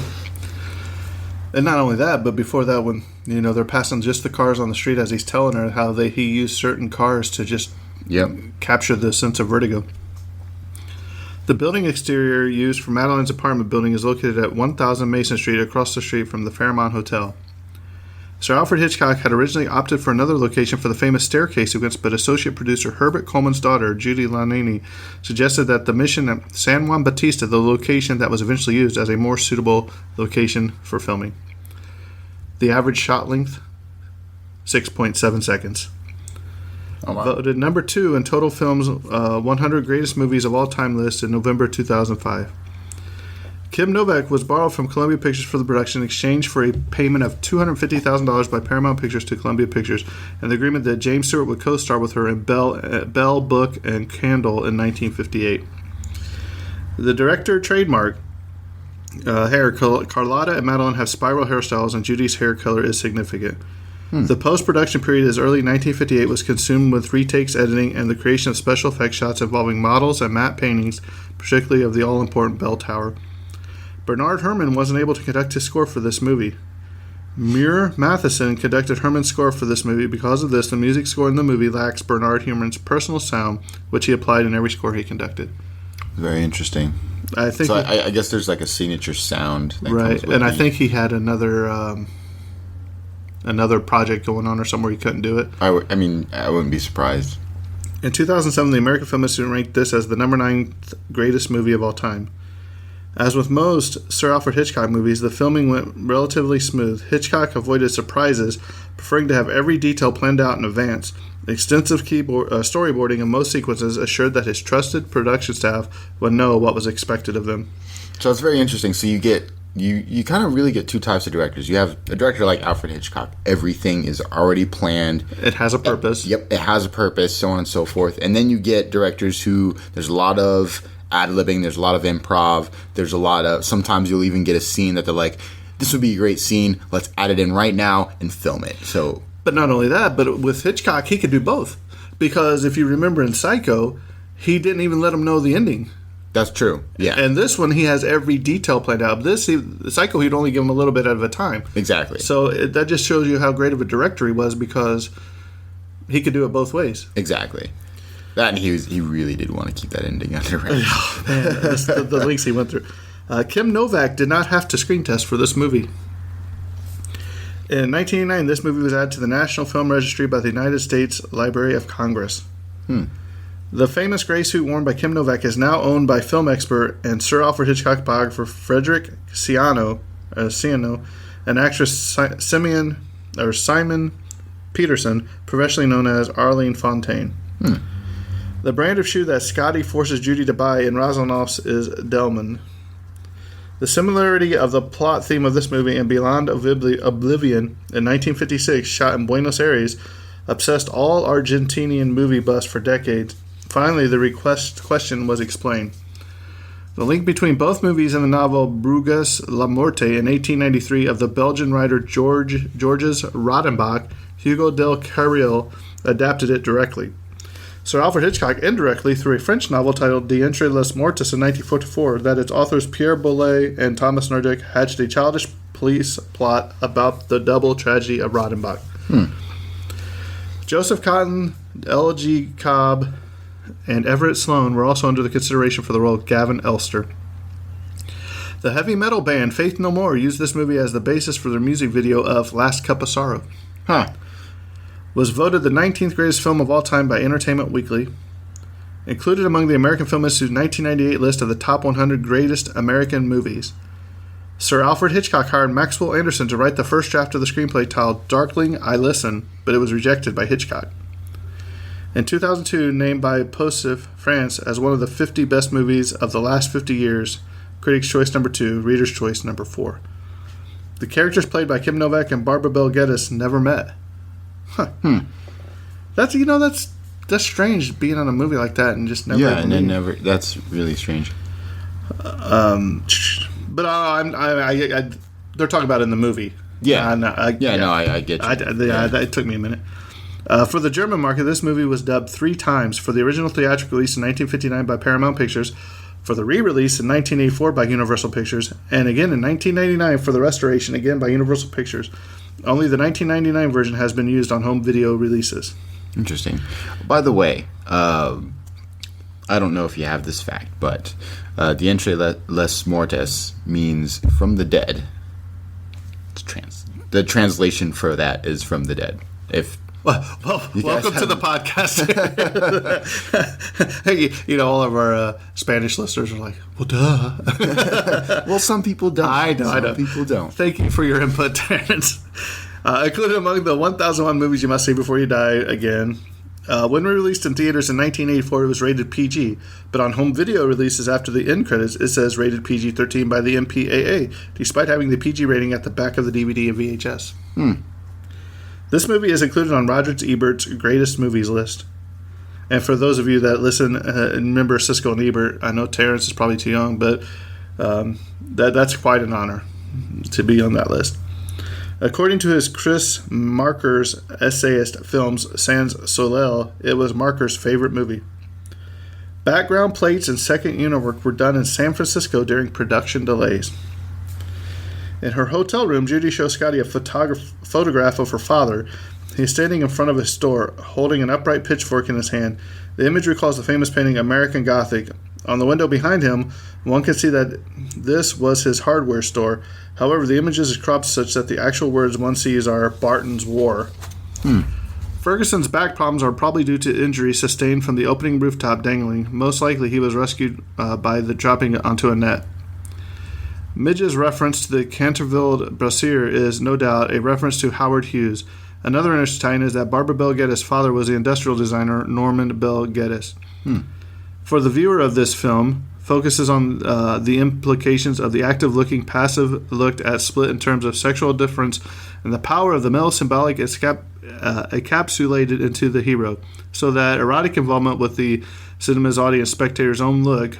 And not only that, but before that, when they're passing just the cars on the street, as he's telling her how he used certain cars to just capture the sense of vertigo. The building exterior used for Madeline's apartment building is located at 1000 Mason Street, across the street from the Fairmont Hotel. Sir Alfred Hitchcock had originally opted for another location for the famous staircase sequence, but associate producer Herbert Coleman's daughter, Judy Lanini, suggested that the Mission at San Juan Bautista, the location that was eventually used, as a more suitable location for filming. The average shot length, 6.7 seconds. Oh, wow. Voted number 2 in Total Film's 100 Greatest Movies of All Time list in November 2005. Kim Novak was borrowed from Columbia Pictures for the production in exchange for a payment of $250,000 by Paramount Pictures to Columbia Pictures, and the agreement that James Stewart would co-star with her in Bell, Book, and Candle in 1958. The director trademark hair. Carlotta and Madeline have spiral hairstyles, and Judy's hair color is significant. The post-production period as early 1958 was consumed with retakes, editing, and the creation of special effects shots involving models and matte paintings, particularly of the all-important bell tower. Bernard Herrmann wasn't able to conduct his score for this movie. Muir Matheson conducted Herrmann's score for this movie. Because of this, the music score in the movie lacks Bernard Herrmann's personal sound, which he applied in every score he conducted. Very interesting. I think I guess there's like a signature sound that right, comes with and I think he had another project going on or somewhere he couldn't do it. I wouldn't be surprised. In 2007, the American Film Institute ranked this as the number 9th greatest movie of all time. As with most Sir Alfred Hitchcock movies, the filming went relatively smooth. Hitchcock avoided surprises, preferring to have every detail planned out in advance. Extensive storyboarding in most sequences assured that his trusted production staff would know what was expected of them. So it's very interesting. So you get you kind of really get two types of directors. You have a director like Alfred Hitchcock. Everything is already planned. It has a purpose. Yep, it has a purpose, so on and so forth. And then you get directors who there's a lot of ad-libbing, there's a lot of improv, there's a lot of, sometimes you'll even get a scene that they're like, this would be a great scene, let's add it in right now and film it. So, but not only that, but with Hitchcock, he could do both. Because if you remember in Psycho, he didn't even let him know the ending. That's true, yeah. And this one, he has every detail planned out. Psycho, he'd only give him a little bit at a time. Exactly. So that just shows you how great of a director he was, because he could do it both ways. Exactly. That, and he really did want to keep that ending under wraps. Oh, man, the links he went through. Kim Novak did not have to screen test for this movie. In 1989, this movie was added to the National Film Registry by the United States Library of Congress. The famous gray suit worn by Kim Novak is now owned by film expert and Sir Alfred Hitchcock biographer Frederick Ciano, and actress Simon Peterson, professionally known as Arlene Fontaine. The brand of shoe that Scotty forces Judy to buy in Razanoff's is Delman. The similarity of the plot theme of this movie and Beyond Oblivion in 1956, shot in Buenos Aires, obsessed all Argentinian movie buffs for decades. Finally, the question was explained. The link between both movies and the novel Bruges La Morte in 1893 of the Belgian writer Georges Rodenbach, Hugo del Carril adapted it directly. Sir Alfred Hitchcock indirectly through a French novel titled D'entre les Mortes in 1944 that its authors Pierre Boulez and Thomas Nordic hatched a childish police plot about the double tragedy of Rodenbach. Joseph Cotton, L.G. Cobb, and Everett Sloane were also under the consideration for the role of Gavin Elster. The heavy metal band Faith No More used this movie as the basis for their music video of Last Cup of Sorrow. Was voted the 19th greatest film of all time by Entertainment Weekly. Included among the American Film Institute's 1998 list of the top 100 greatest American movies. Sir Alfred Hitchcock hired Maxwell Anderson to write the first draft of the screenplay titled Darkling, I Listen, but it was rejected by Hitchcock. In 2002, named by Posif France as one of the 50 best movies of the last 50 years, Critics' Choice number 2, Reader's Choice number 4. The characters played by Kim Novak and Barbara Bel Geddes never met. That's that's strange being on a movie like that and just never. Yeah, and then never. That's really strange. But they're talking about it in the movie. Yeah, I get you. It took me a minute. For the German market, this movie was dubbed 3 times: for the original theatrical release in 1959 by Paramount Pictures, for the re-release in 1984 by Universal Pictures, and again in 1999 for the restoration, again by Universal Pictures. Only the 1999 version has been used on home video releases. Interesting. By the way, I don't know if you have this fact, but the entre les mortes means from the dead. The translation for that is from the dead. Well, welcome to the podcast. All of our Spanish listeners are like, well, duh. Well, some people don't. I know. Some people don't. Thank you for your input, Terrence. Included among the 1001 movies you must see before you die again. When released in theaters in 1984, it was rated PG, but on home video releases after the end credits, it says rated PG-13 by the MPAA, despite having the PG rating at the back of the DVD and VHS. This movie is included on Roger Ebert's Greatest Movies list. And for those of you that listen and remember Siskel and Ebert, I know Terrence is probably too young, but that's quite an honor to be on that list. According to his Chris Marker's essayist films Sans Soleil, it was Marker's favorite movie. Background plates and second unit work were done in San Francisco during production delays. In her hotel room, Judy shows Scotty a photograph of her father. He is standing in front of a store, holding an upright pitchfork in his hand. The image recalls the famous painting American Gothic. On the window behind him, one can see that this was his hardware store. However, the image is cropped such that the actual words one sees are Barton's War. Ferguson's back problems are probably due to injuries sustained from the opening rooftop dangling. Most likely he was rescued by the dropping onto a net. Midge's reference to the Canterville brassiere is, no doubt, a reference to Howard Hughes. Another interesting tie-in is that Barbara Bell Geddes' father was the industrial designer Norman Bell Geddes. For the viewer of this film, focuses on the implications of the active-looking, passive-looked at split in terms of sexual difference and the power of the male symbolic encapsulated into the hero, so that erotic involvement with the cinema's audience spectator's own look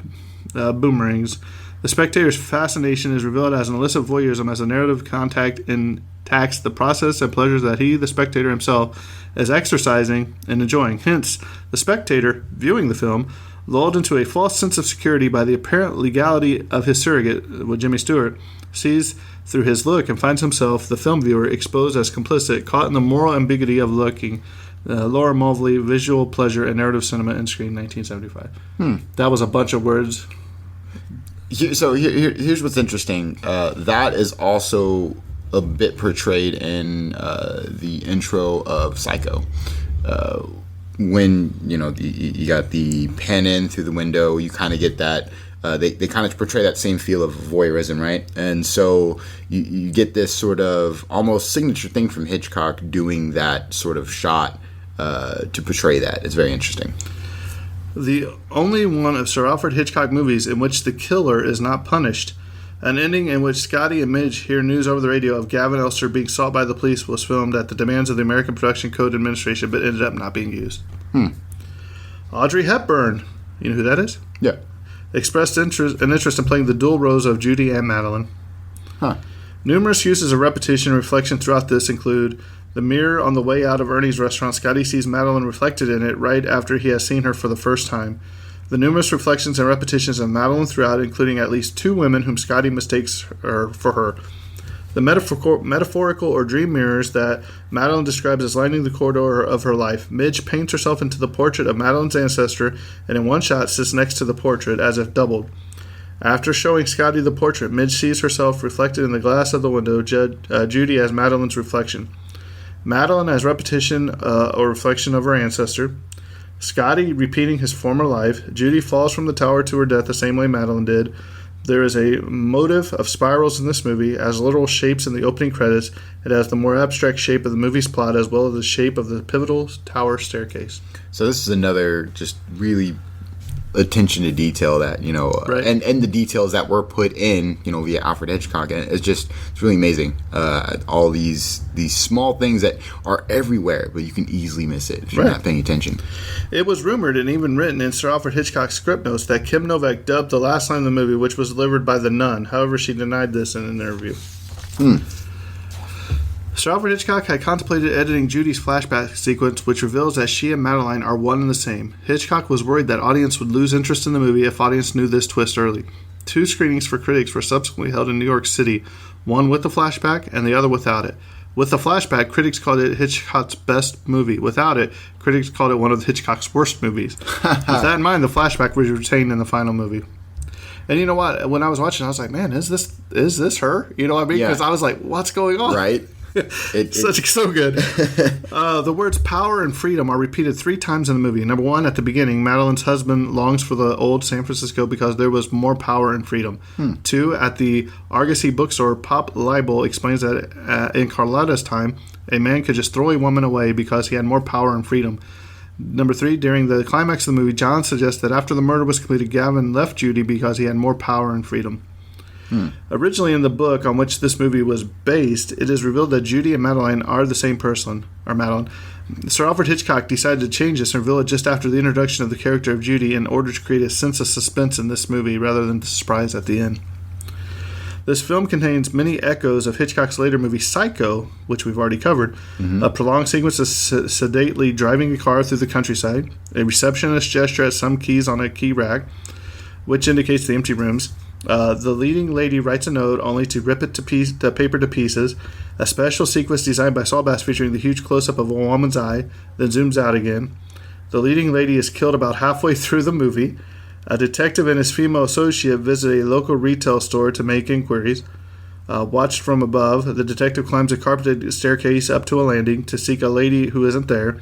boomerangs. The spectator's fascination is revealed as an illicit voyeurism as a narrative contact attacks the process and pleasures that he, the spectator himself, is exercising and enjoying. Hence, the spectator, viewing the film, lulled into a false sense of security by the apparent legality of his surrogate, with Jimmy Stewart, sees through his look and finds himself, the film viewer, exposed as complicit, caught in the moral ambiguity of looking. Laura Mulvey, Visual Pleasure and Narrative Cinema, in Screen, 1975. That was a bunch of words. So here's what's interesting. That is also a bit portrayed in the intro of Psycho. When you got the pen in through the window, you kind of get that. They kind of portray that same feel of voyeurism, right? And so you get this sort of almost signature thing from Hitchcock doing that sort of shot to portray that. It's very interesting. The only one of Sir Alfred Hitchcock movies in which the killer is not punished. An ending in which Scotty and Midge hear news over the radio of Gavin Elster being sought by the police was filmed at the demands of the American Production Code Administration, but ended up not being used. Audrey Hepburn, you know who that is? Yeah. Expressed an interest in playing the dual roles of Judy and Madeline. Numerous uses of repetition and reflection throughout this include the mirror on the way out of Ernie's restaurant. Scotty sees Madeline reflected in it right after he has seen her for the first time. The numerous reflections and repetitions of Madeline throughout, including at least 2 women whom Scotty mistakes her for her. The metaphorical or dream mirrors that Madeline describes as lining the corridor of her life. Midge paints herself into the portrait of Madeline's ancestor, and in one shot sits next to the portrait, as if doubled. After showing Scotty the portrait, Midge sees herself reflected in the glass of the window, Judy as Madeline's reflection. Madeline as repetition or reflection of her ancestor. Scotty repeating his former life. Judy falls from the tower to her death the same way Madeline did. There is a motive of spirals in this movie, as literal shapes in the opening credits. It has the more abstract shape of the movie's plot, as well as the shape of the pivotal tower staircase. So this is another just really attention to detail that, Right. and the details that were put in, via Alfred Hitchcock. And it's really amazing. All these small things that are everywhere, but you can easily miss it if you're not paying attention. It was rumored and even written in Sir Alfred Hitchcock's script notes that Kim Novak dubbed the last line of the movie, which was delivered by the nun. However, she denied this in an interview. Sir Alfred Hitchcock had contemplated editing Judy's flashback sequence, which reveals that she and Madeline are one and the same. Hitchcock was worried that audience would lose interest in the movie if audience knew this twist early. 2 screenings for critics were subsequently held in New York City, one with the flashback and the other without it. With the flashback, critics called it Hitchcock's best movie. Without it, critics called it one of Hitchcock's worst movies. With that in mind, the flashback was retained in the final movie. And you know what? When I was watching, I was like, man, is this her? You know what I mean? Because I was like, what's going on? Right. So good. The words power and freedom are repeated 3 times in the movie. Number 1, at the beginning, Madeline's husband longs for the old San Francisco because there was more power and freedom. 2, at the Argosy bookstore, Pop Leibel explains that in Carlotta's time, a man could just throw a woman away because he had more power and freedom. Number 3, during the climax of the movie, John suggests that after the murder was completed, Gavin left Judy because he had more power and freedom. Originally in the book on which this movie was based, it is revealed that Judy and Madeline are the same person, or Madeline. Sir Alfred Hitchcock decided to change this and reveal it just after the introduction of the character of Judy in order to create a sense of suspense in this movie rather than the surprise at the end. This film contains many echoes of Hitchcock's later movie Psycho, which we've already covered. A prolonged sequence of sedately driving a car through the countryside, a receptionist gesture at some keys on a key rack, which indicates the empty rooms. The leading lady writes a note only to rip the paper to pieces. A special sequence designed by Saul Bass featuring the huge close-up of a woman's eye, then zooms out again. The leading lady is killed about halfway through the movie. A detective and his female associate visit a local retail store to make inquiries. Watched from above, the detective climbs a carpeted staircase up to a landing to seek a lady who isn't there.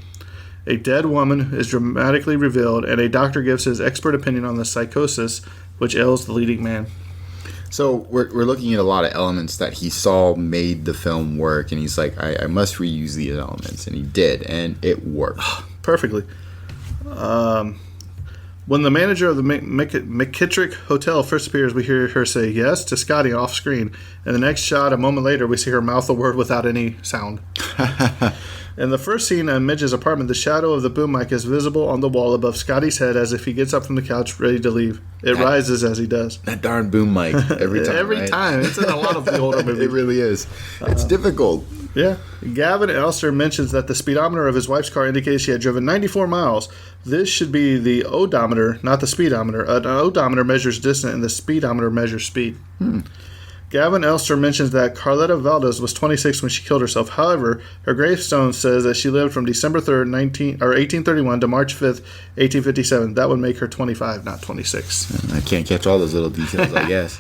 A dead woman is dramatically revealed, and a doctor gives his expert opinion on the psychosis which ails the leading man. So we're looking at a lot of elements that he saw made the film work, and he's like, I must reuse these elements, and he did, and it worked. Perfectly. When the manager of the McKittrick Hotel first appears, we hear her say yes to Scotty off screen. And the next shot, a moment later, we see her mouth a word without any sound. In the first scene in Midge's apartment, the shadow of the boom mic is visible on the wall above Scotty's head as if he gets up from the couch ready to leave. It rises as he does. That darn boom mic every time. Every time. It's in a lot of the older movies. It really is. It's difficult. Yeah. Gavin Elster mentions that the speedometer of his wife's car indicates she had driven 94 miles. This should be the odometer, not the speedometer. An odometer measures distance and the speedometer measures speed. Gavin Elster mentions that Carletta Valdez was 26 when she killed herself. However, her gravestone says that she lived from December 3rd, 1831 to March 5th, 1857. That would make her 25, not 26. I can't catch all those little details, I guess.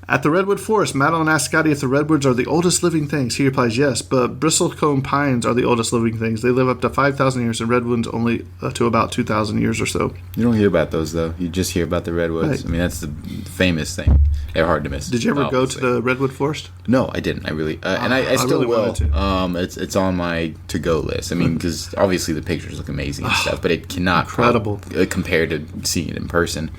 At the Redwood Forest, Madeline asks Scotty if the redwoods are the oldest living things. He replies yes, but bristlecone pines are the oldest living things. They live up to 5,000 years, and redwoods only to about 2,000 years or so. You don't hear about those, though. You just hear about the redwoods. Right. I mean, that's the famous thing. They're hard to miss. Did you ever go to the Redwood Forest? No, I didn't. I really, and I still really will. wanted to. It's on my to-go list. I mean, because obviously the pictures look amazing and stuff, but it cannot Incredible. Compare to seeing it in person.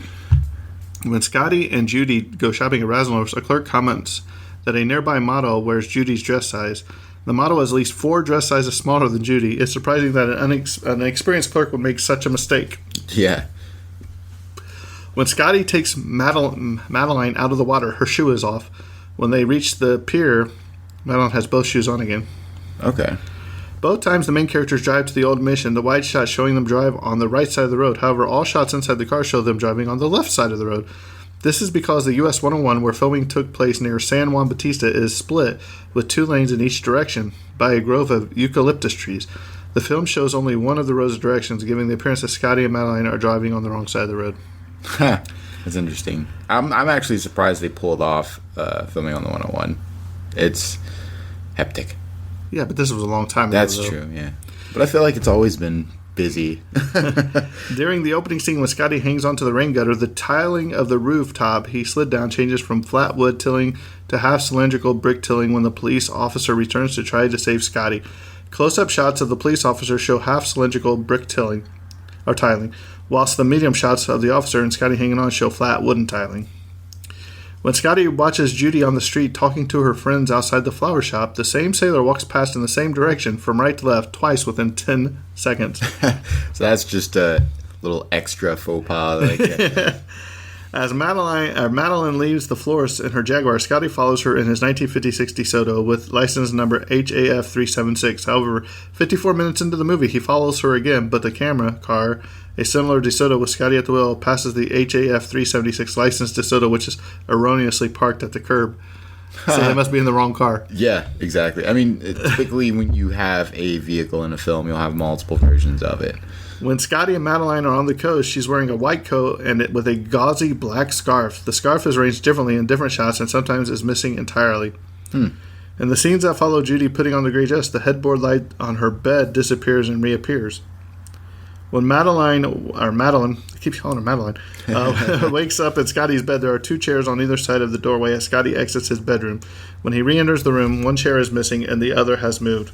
When Scotty and Judy go shopping at Rasmussen, a clerk comments that a nearby model wears Judy's dress size. The model is at least 4 dress sizes smaller than Judy. It's surprising that an experienced clerk would make such a mistake. Yeah. When Scotty takes Madeline out of the water, her shoe is off. When they reach the pier, Madeline has both shoes on again. Okay. Both times the main characters drive to the old mission, the wide shot showing them drive on the right side of the road. However, all shots inside the car show them driving on the left side of the road. This is because the US 101, where filming took place near San Juan Bautista, is split with 2 lanes in each direction by a grove of eucalyptus trees. The film shows only one of the road's directions, giving the appearance that Scotty and Madeline are driving on the wrong side of the road. That's interesting. I'm actually surprised they pulled off filming on the 101. It's hectic. Yeah, but this was a long time ago. That's true, yeah. But I feel like it's always been busy. During the opening scene when Scotty hangs onto the rain gutter, the tiling of the rooftop he slid down changes from flat wood tilling to half cylindrical brick tilling when the police officer returns to try to save Scotty. Close-up shots of the police officer show half cylindrical brick tiling. whilst the medium shots of the officer and Scotty hanging on show flat wooden tiling. When Scotty watches Judy on the street talking to her friends outside the flower shop, the same sailor walks past in the same direction from right to left twice within 10 seconds. So that's just a little extra faux pas. As Madeline leaves the florist in her Jaguar, Scotty follows her in his 1950 DeSoto with license number HAF 376. However, 54 minutes into the movie, he follows her again, but the camera car, a similar DeSoto with Scotty at the wheel, passes the HAF 376 licensed DeSoto, which is erroneously parked at the curb. So they must be in the wrong car. Yeah, exactly. I mean, typically when you have a vehicle in a film, you'll have multiple versions of it. When Scotty and Madeline are on the coast, she's wearing a white coat and with a gauzy black scarf. The scarf is arranged differently in different shots and sometimes is missing entirely. In the scenes that follow Judy putting on the gray dress, the headboard light on her bed disappears and reappears. When Madeline, I keep calling her Madeline, wakes up in Scotty's bed, there are two chairs on either side of the doorway as Scotty exits his bedroom. When he re-enters the room, one chair is missing and the other has moved.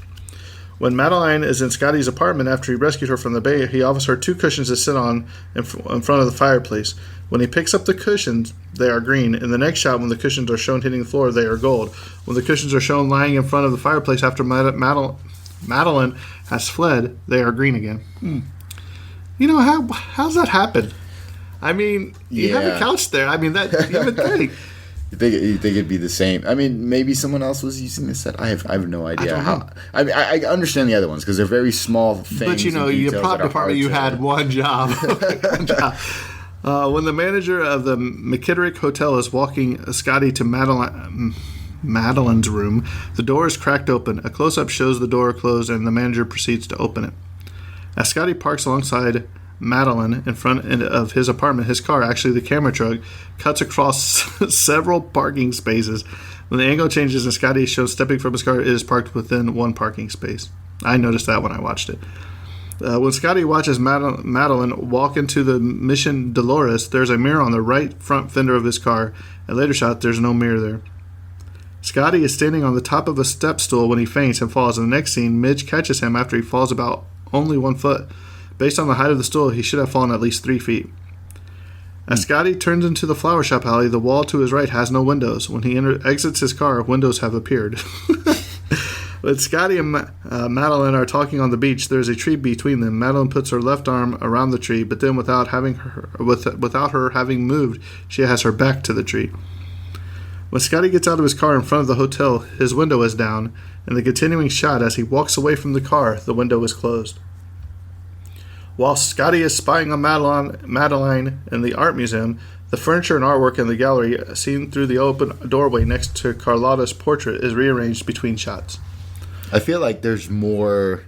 When Madeline is in Scotty's apartment after he rescued her from the bay, he offers her two cushions to sit on in front of the fireplace. When he picks up the cushions, they are green. In the next shot, when the cushions are shown hitting the floor, they are gold. When the cushions are shown lying in front of the fireplace after Madeline has fled, they are green again. You know, how's that happen? I mean, you have a couch there. I mean, that you would think. You think it'd be the same? I mean, maybe someone else was using this set. I have no idea. I mean, I understand the other ones because they're very small things. But you know, your prop department, you had one job. When the manager of the McKitterick Hotel is walking Scotty to Madeline's room, the door is cracked open. A close-up shows the door closed, and the manager proceeds to open it. As Scotty parks alongside Madeline in front of his apartment, his car, actually the camera truck, cuts across several parking spaces. When the angle changes and Scotty is shown stepping from his car, it is parked within one parking space. I noticed that when I watched it. When Scotty watches Madeline walk into the Mission Dolores, there's a mirror on the right front fender of his car. A later shot, there's no mirror there. Scotty is standing on the top of a step stool when he faints and falls. In the next scene, Midge catches him after he falls about only 1 foot. Based on the height of the stool, he should have fallen at least 3 feet. As Scotty turns into the flower shop alley, the wall to his right has no windows. When he exits his car, windows have appeared. When Scotty and Madeline are talking on the beach, there is a tree between them. Madeline puts her left arm around the tree, but then without her having moved, she has her back to the tree. When Scotty gets out of his car in front of the hotel, his window is down. In the continuing shot, as he walks away from the car, the window is closed. While Scotty is spying on Madeline in the art museum, the furniture and artwork in the gallery, seen through the open doorway next to Carlotta's portrait, is rearranged between shots. I feel like there's more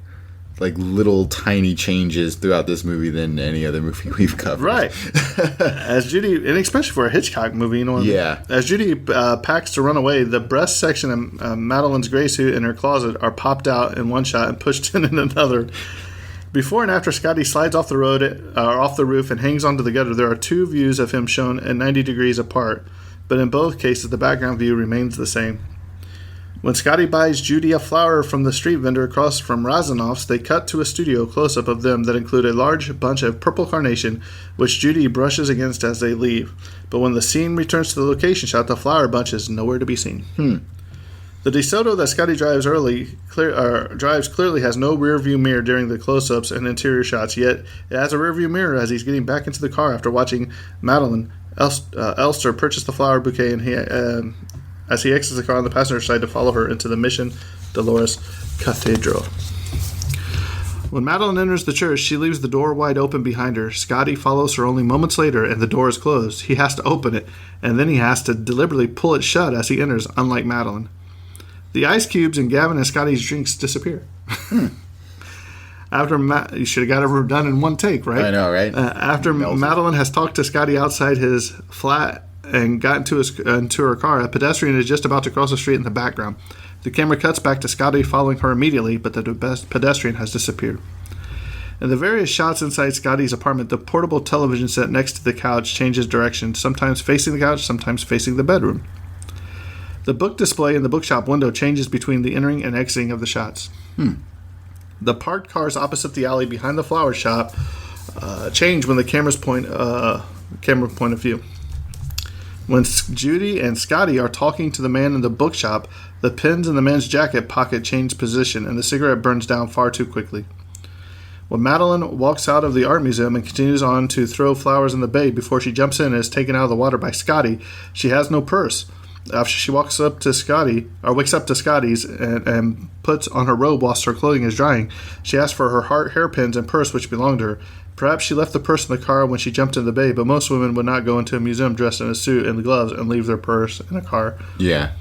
like little tiny changes throughout this movie than any other movie we've covered. Right. As Judy, and especially for a Hitchcock movie, you know. Yeah. As Judy packs to run away, the breast section of Madeline's gray suit in her closet are popped out in one shot and pushed in another. Before and after Scotty slides off the roof and hangs onto the gutter, there are two views of him shown at 90 degrees apart, but in both cases the background view remains the same. When Scotty buys Judy a flower from the street vendor across from Razanoff's, they cut to a studio close-up of them that include a large bunch of purple carnation, which Judy brushes against as they leave. But when the scene returns to the location shot, the flower bunch is nowhere to be seen. The DeSoto that Scotty drives clearly has no rear view mirror during the close-ups and interior shots, yet it has a rear view mirror as he's getting back into the car after watching Madeline Elster purchase the flower bouquet, and as he exits the car on the passenger side to follow her into the Mission Dolores Cathedral. When Madeline enters the church, she leaves the door wide open behind her. Scotty follows her only moments later, and the door is closed. He has to open it, and then he has to deliberately pull it shut as he enters, unlike Madeline. The ice cubes in Gavin and Scotty's drinks disappear. You should have got it done in one take, right? I know, right? After Madeline has talked to Scotty outside his flat and got into her car, a pedestrian is just about to cross the street in the background. The camera cuts back to Scotty following her immediately, but the pedestrian has disappeared. In the various shots inside Scotty's apartment, the portable television set next to the couch changes direction, sometimes facing the couch, sometimes facing the bedroom. The book display in the bookshop window changes between the entering and exiting of the shots. The parked cars opposite the alley behind the flower shop change when the camera point of view. When Judy and Scotty are talking to the man in the bookshop, the pins in the man's jacket pocket change position, and the cigarette burns down far too quickly. When Madeline walks out of the art museum and continues on to throw flowers in the bay before she jumps in and is taken out of the water by Scotty, she has no purse. After she wakes up to Scotty's and puts on her robe whilst her clothing is drying, she asks for her hairpins and purse which belong to her. Perhaps she left the purse in the car when she jumped in the bay, but most women would not go into a museum dressed in a suit and gloves and leave their purse in a car. Yeah.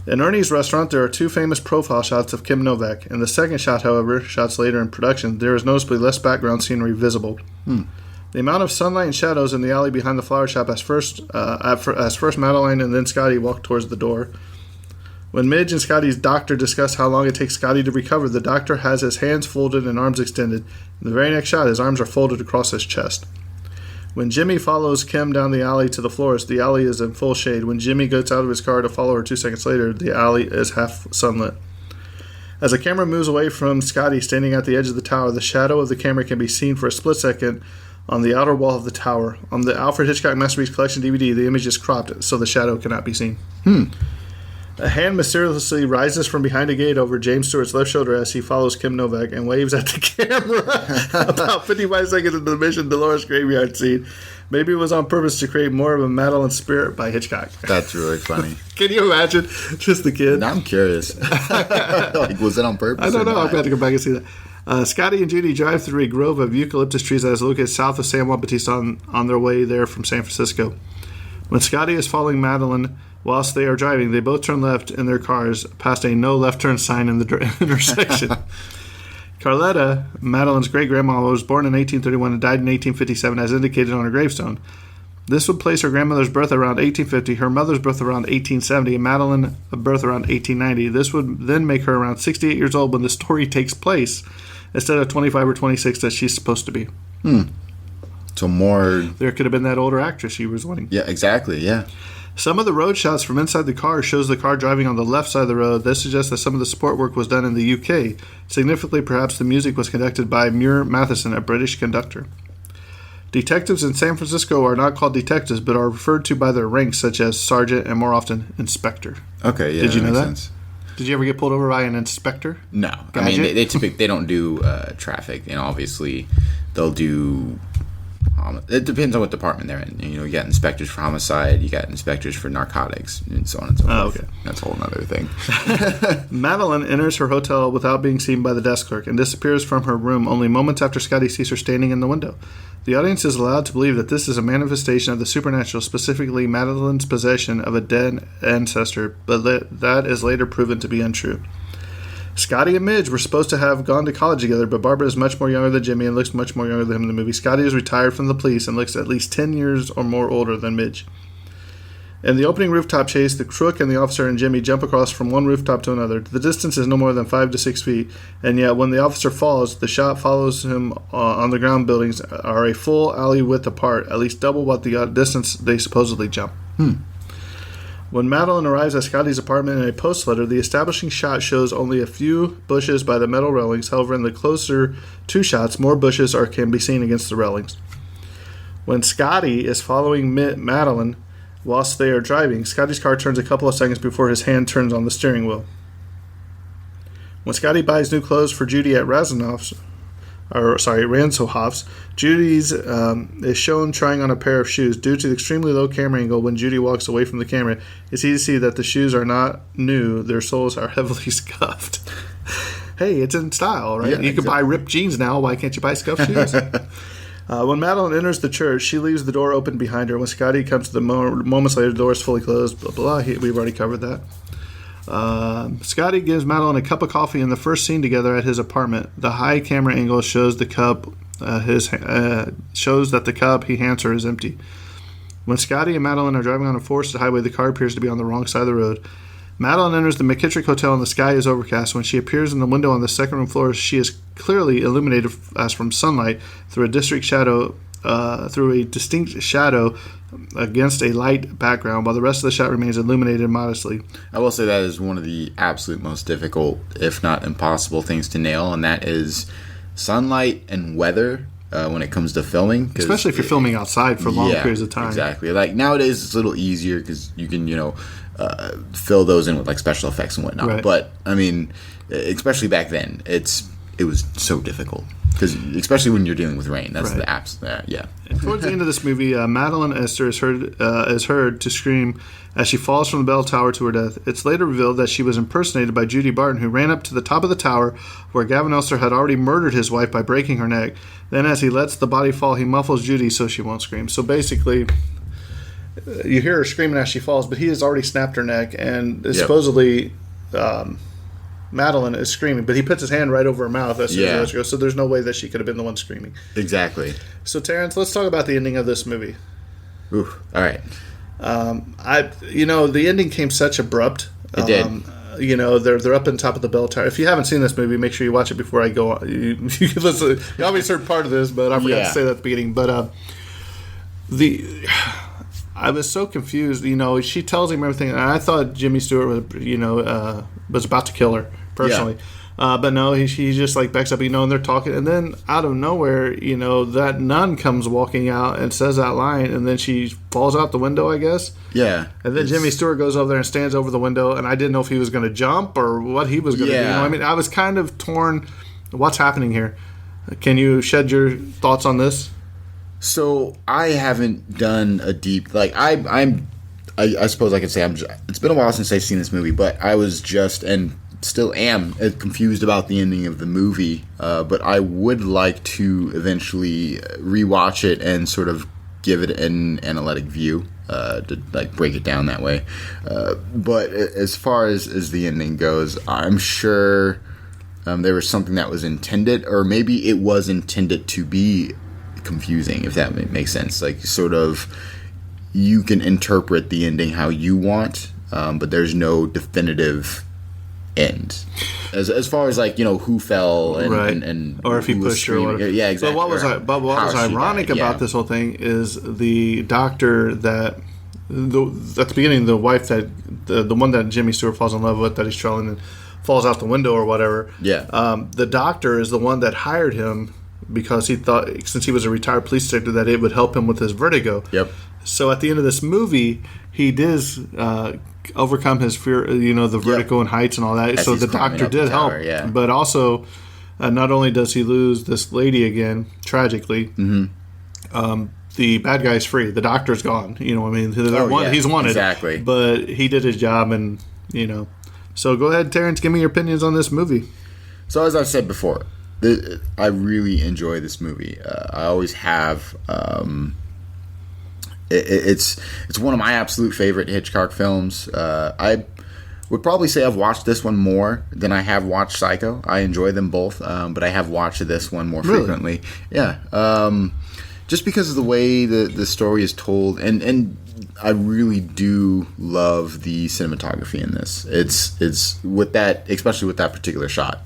In Ernie's restaurant, there are two famous profile shots of Kim Novak. In the second shot, however, shots later in production, there is noticeably less background scenery visible. The amount of sunlight and shadows in the alley behind the flower shop as first Madeline and then Scotty walk towards the door. When Midge and Scotty's doctor discuss how long it takes Scotty to recover, the doctor has his hands folded and arms extended. In the very next shot, his arms are folded across his chest. When Jimmy follows Kim down the alley to the florist, the alley is in full shade. When Jimmy gets out of his car to follow her 2 seconds later, the alley is half sunlit. As the camera moves away from Scotty standing at the edge of the tower, the shadow of the camera can be seen for a split second on the outer wall of the tower. On the Alfred Hitchcock Masterpiece Collection DVD, the image is cropped so the shadow cannot be seen. A hand mysteriously rises from behind a gate over James Stewart's left shoulder as he follows Kim Novak and waves at the camera. About 55 seconds into the Mission Dolores graveyard scene. Maybe it was on purpose to create more of a Madeline spirit by Hitchcock. That's really funny. Can you imagine? Just the kid. Now I'm curious. Like, was it on purpose? I don't know. Not? I'm going to go back and see that. Scotty and Judy drive through a grove of eucalyptus trees that is located south of San Juan Bautista on their way there from San Francisco. When Scotty is following Madeline whilst they are driving, they both turn left in their cars past a no left turn sign in the intersection. Carletta, Madeline's great-grandma, was born in 1831 and died in 1857 as indicated on her gravestone. This would place her grandmother's birth around 1850, her mother's birth around 1870, and Madeline's birth around 1890. This would then make her around 68 years old when the story takes place, instead of 25 or 26 that she's supposed to be. So more... There could have been that older actress she was wanting. Yeah, exactly, yeah. Some of the road shots from inside the car shows the car driving on the left side of the road. This suggests that some of the support work was done in the UK. Significantly, perhaps the music was conducted by Muir Matheson, a British conductor. Detectives in San Francisco are not called detectives, but are referred to by their ranks, such as sergeant and more often inspector. Okay, yeah. Did you know that? Sense. Did you ever get pulled over by an inspector? No. Gadget? I mean, they typically they don't do traffic, and obviously they'll do... it depends on what department they're in. You know, you got inspectors for homicide, you got inspectors for narcotics, and so on and so forth. Oh, okay. That's a whole other thing. Madeline enters her hotel without being seen by the desk clerk and disappears from her room only moments after Scotty sees her standing in the window. The audience is allowed to believe that this is a manifestation of the supernatural, specifically Madeline's possession of a dead ancestor, but that is later proven to be untrue. Scotty and Midge were supposed to have gone to college together, but Barbara is much more younger than Jimmy and looks much more younger than him in the movie. Scotty is retired from the police and looks at least 10 years or more older than Midge. In the opening rooftop chase, the crook and the officer and Jimmy jump across from one rooftop to another. The distance is no more than 5 to 6 feet, and yet when the officer falls, the shot follows him on the ground. Buildings are a full alley width apart, at least double what the distance they supposedly jump. When Madeline arrives at Scotty's apartment in a post letter, the establishing shot shows only a few bushes by the metal railings. However, in the closer two shots, more bushes can be seen against the railings. When Scotty is following Madeline whilst they are driving, Scotty's car turns a couple of seconds before his hand turns on the steering wheel. When Scotty buys new clothes for Judy at Ransohoff's, Judy's is shown trying on a pair of shoes. Due to the extremely low camera angle, when Judy walks away from the camera, it's easy to see that the shoes are not new. Their soles are heavily scuffed. Hey, it's in style, right? Yeah, you can buy ripped jeans now. Why can't you buy scuffed shoes? When Madeline enters the church, she leaves the door open behind her. When Scotty comes to the moments later, the door is fully closed. Blah, blah. We've already covered that. Scotty gives Madeline a cup of coffee in the first scene together at his apartment. The high camera angle shows the cup. Shows that the cup he hands her is empty. When Scotty and Madeline are driving on a forested highway, the car appears to be on the wrong side of the road. Madeline enters the McKittrick Hotel and the sky is overcast. When she appears in the window on the second room floor, she is clearly illuminated as from sunlight through a distinct shadow against a light background, while the rest of the shot remains illuminated modestly. I will say that is one of the absolute most difficult, if not impossible, things to nail, and that is sunlight and weather when it comes to filming. Especially if you're filming outside for long periods of time. Exactly. Like nowadays, it's a little easier because you can, fill those in with like special effects and whatnot. Right. But I mean, especially back then, it was so difficult because especially when you're dealing with rain. That's Right. the apps. Yeah. And towards the end of this movie, Madeline Esther is heard to scream as she falls from the bell tower to her death. It's later revealed that she was impersonated by Judy Barton, who ran up to the top of the tower where Gavin Elster had already murdered his wife by breaking her neck. Then as he lets the body fall, he muffles Judy so she won't scream. So basically, you hear her screaming as she falls, but he has already snapped her neck, and supposedly Madeline is screaming, but he puts his hand right over her mouth as soon as she goes, so there's no way that she could have been the one screaming. Exactly. So Terrence, let's talk about the ending of this movie. Ooh, all right. The ending came such abrupt. It did. They're up on top of the bell tower. If you haven't seen this movie, make sure you watch it before I go on. You can listen. You obviously heard part of this, but I forgot to say that at the beginning. But I was so confused. She tells him everything, and I thought Jimmy Stewart was about to kill her personally. But no, he just like backs up, and they're talking, and then out of nowhere, that nun comes walking out and says that line, and then she falls out the window, I guess. Yeah. And then Jimmy Stewart goes over there and stands over the window, and I didn't know if he was going to jump or what he was going to do. I mean, I was kind of torn. What's happening here? Can you shed your thoughts on this? So I haven't done a deep I suppose I could say it's been a while since I've seen this movie, but I was just and still am confused about the ending of the movie. But I would like to eventually rewatch it and sort of give it an analytic view to like break it down that way. But as far as the ending goes, I'm sure there was something that was intended, or maybe it was intended to be confusing, if that makes sense. Like sort of you can interpret the ending how you want, but there's no definitive end as far as like who fell and or if he pushed her or whatever. Yeah, exactly. But what was ironic about this whole thing is the doctor that at the beginning, the wife that the one that Jimmy Stewart falls in love with, that he's trailing and falls out the window or whatever. The doctor is the one that hired him because he thought, since he was a retired police detective, that it would help him with his vertigo. So at the end of this movie, he does overcome his fear, the vertigo and heights and all that. So the doctor did help. But also, not only does he lose this lady again, tragically, the bad guy's free. The doctor's gone. He's wanted. Exactly. But he did his job, and, So go ahead, Terrence, give me your opinions on this movie. So as I've said before, I really enjoy this movie. I always have. It's one of my absolute favorite Hitchcock films. I would probably say I've watched this one more than I have watched Psycho. I enjoy them both, but I have watched this one more frequently. Yeah, just because of the way the story is told, and I really do love the cinematography in this. It's with that, especially with that particular shot.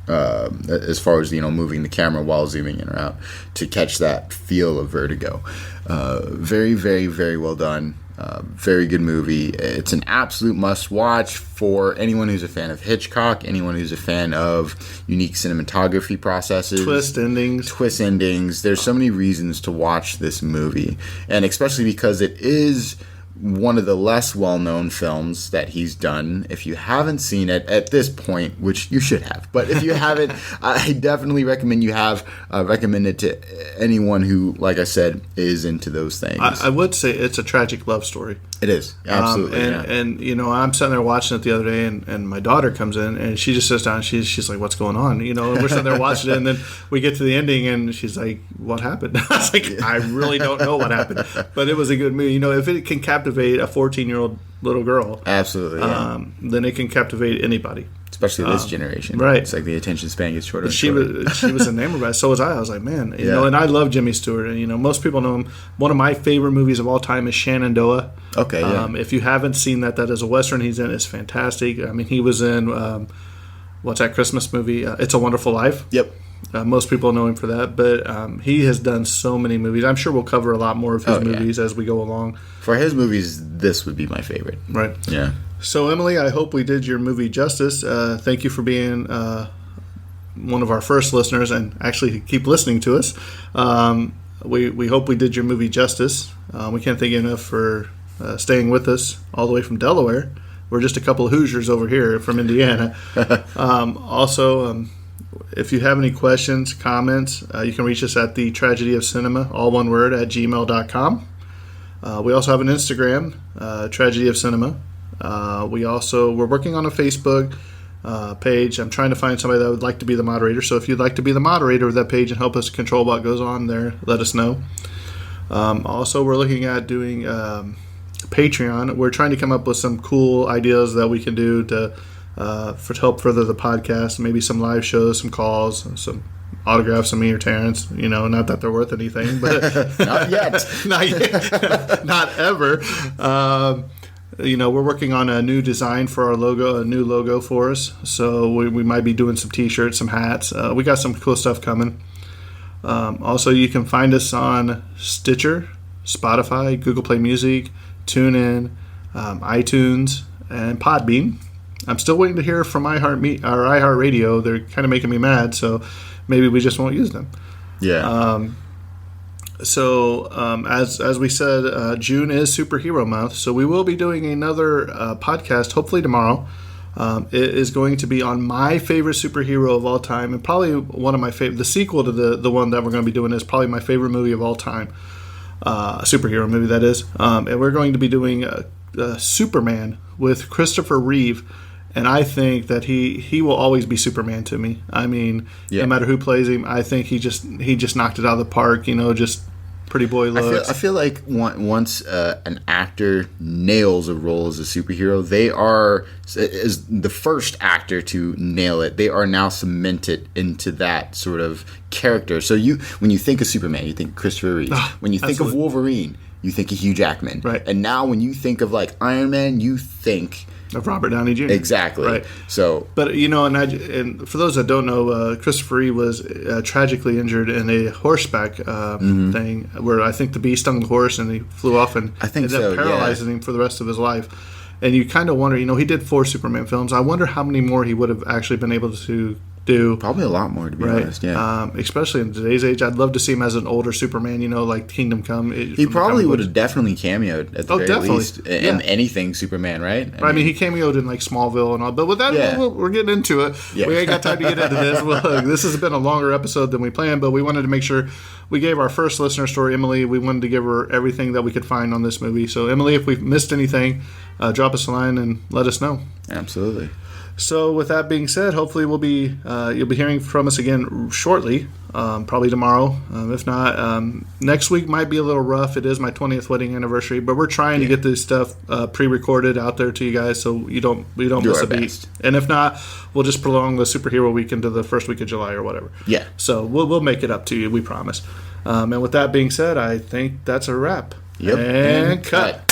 As far as moving the camera while zooming in or out to catch that feel of Vertigo, very, very, very well done. Very good movie. It's an absolute must-watch for anyone who's a fan of Hitchcock, anyone who's a fan of unique cinematography processes, twist endings. There's so many reasons to watch this movie, and especially because it is one of the less well-known films that he's done. If you haven't seen it at this point, which you should have, but if you haven't, I definitely recommend you have. Recommend it to anyone who, like I said, is into those things. I would say it's a tragic love story. It is, absolutely. And I'm sitting there watching it the other day, and my daughter comes in, and she just sits down, and she's like, what's going on? And we're sitting there watching it, and then we get to the ending, and she's like, what happened? I was like, I really don't know what happened. But it was a good movie. If it can captivate a 14-year-old little girl, absolutely, then it can captivate anybody, especially this generation. Right? It's like the attention span gets shorter. She was enamored by it. So was I. I was like, man, and I love Jimmy Stewart, and most people know him. One of my favorite movies of all time is Shenandoah. Okay, if you haven't seen that is a Western he's in. It's fantastic. I mean, he was in what's that Christmas movie? It's a Wonderful Life. Yep. Most people know him for that, but he has done so many movies. I'm sure we'll cover a lot more of his movies as we go along. For his movies, this would be my favorite. Right. Yeah. So, Emily, I hope we did your movie justice. Thank you for being one of our first listeners and actually keep listening to us. We hope we did your movie justice. We can't thank you enough for staying with us all the way from Delaware. We're just a couple of Hoosiers over here from Indiana. Also, if you have any questions, comments, you can reach us at the Tragedy of Cinema, all one word, at gmail.com. We also have an Instagram, Tragedy of Cinema. We're working on a Facebook page. I'm trying to find somebody that would like to be the moderator. So if you'd like to be the moderator of that page and help us control what goes on there, let us know. Also, we're looking at doing Patreon. We're trying to come up with some cool ideas that we can do to help further the podcast. Maybe some live shows, some calls, some autographs from me or Terrence. Not that they're worth anything, but Not yet. not yet, not ever. We're working on a new design for our logo, a new logo for us. So we might be doing some T-shirts, some hats. We got some cool stuff coming. Also, you can find us on Stitcher, Spotify, Google Play Music, TuneIn, iTunes, and Podbean. I'm still waiting to hear from iHeartRadio. They're kind of making me mad, so maybe we just won't use them. Yeah. As we said, June is Superhero Month, so we will be doing another podcast, hopefully tomorrow. It is going to be on my favorite superhero of all time, and probably one of my favorite. The sequel to the one that we're going to be doing is probably my favorite movie of all time, a superhero movie that is. And we're going to be doing Superman with Christopher Reeve. And I think that he will always be Superman to me. I mean, no matter who plays him, I think he just knocked it out of the park. Just pretty boy looks. I feel like once an actor nails a role as a superhero, they are as the first actor to nail it. They are now cemented into that sort of character. So when you think of Superman, you think Christopher Reeve. When you think absolutely. of Wolverine, you think of Hugh Jackman. Right. And now when you think of like Iron Man, you think of Robert Downey Jr. Exactly. Right. So, but and for those that don't know, Christopher Reeve was tragically injured in a horseback thing where I think the bee stung the horse and he flew off and I think ended up paralyzing him for the rest of his life. And you kind of wonder, he did 4 Superman films. I wonder how many more he would have actually been able to do. Probably a lot more, to be honest. Yeah. Especially in today's age, I'd love to see him as an older Superman. Like Kingdom Come. He probably would have definitely cameoed at the very least in anything Superman, right? I mean, he cameoed in like Smallville and all. But with that, we're getting into it. Yeah. We ain't got time to get into this. This has been a longer episode than we planned, but we wanted to make sure we gave our first listener story, Emily. We wanted to give her everything that we could find on this movie. So, Emily, if we've missed anything, drop us a line and let us know. Absolutely. So with that being said, hopefully you'll be hearing from us again shortly, probably tomorrow. If not, next week might be a little rough. It is my 20th wedding anniversary, but we're trying to get this stuff pre-recorded out there to you guys so we don't miss a beat. And if not, we'll just prolong the superhero week into the first week of July or whatever. Yeah. So we'll make it up to you, we promise. And with that being said, I think that's a wrap. Yep. And cut.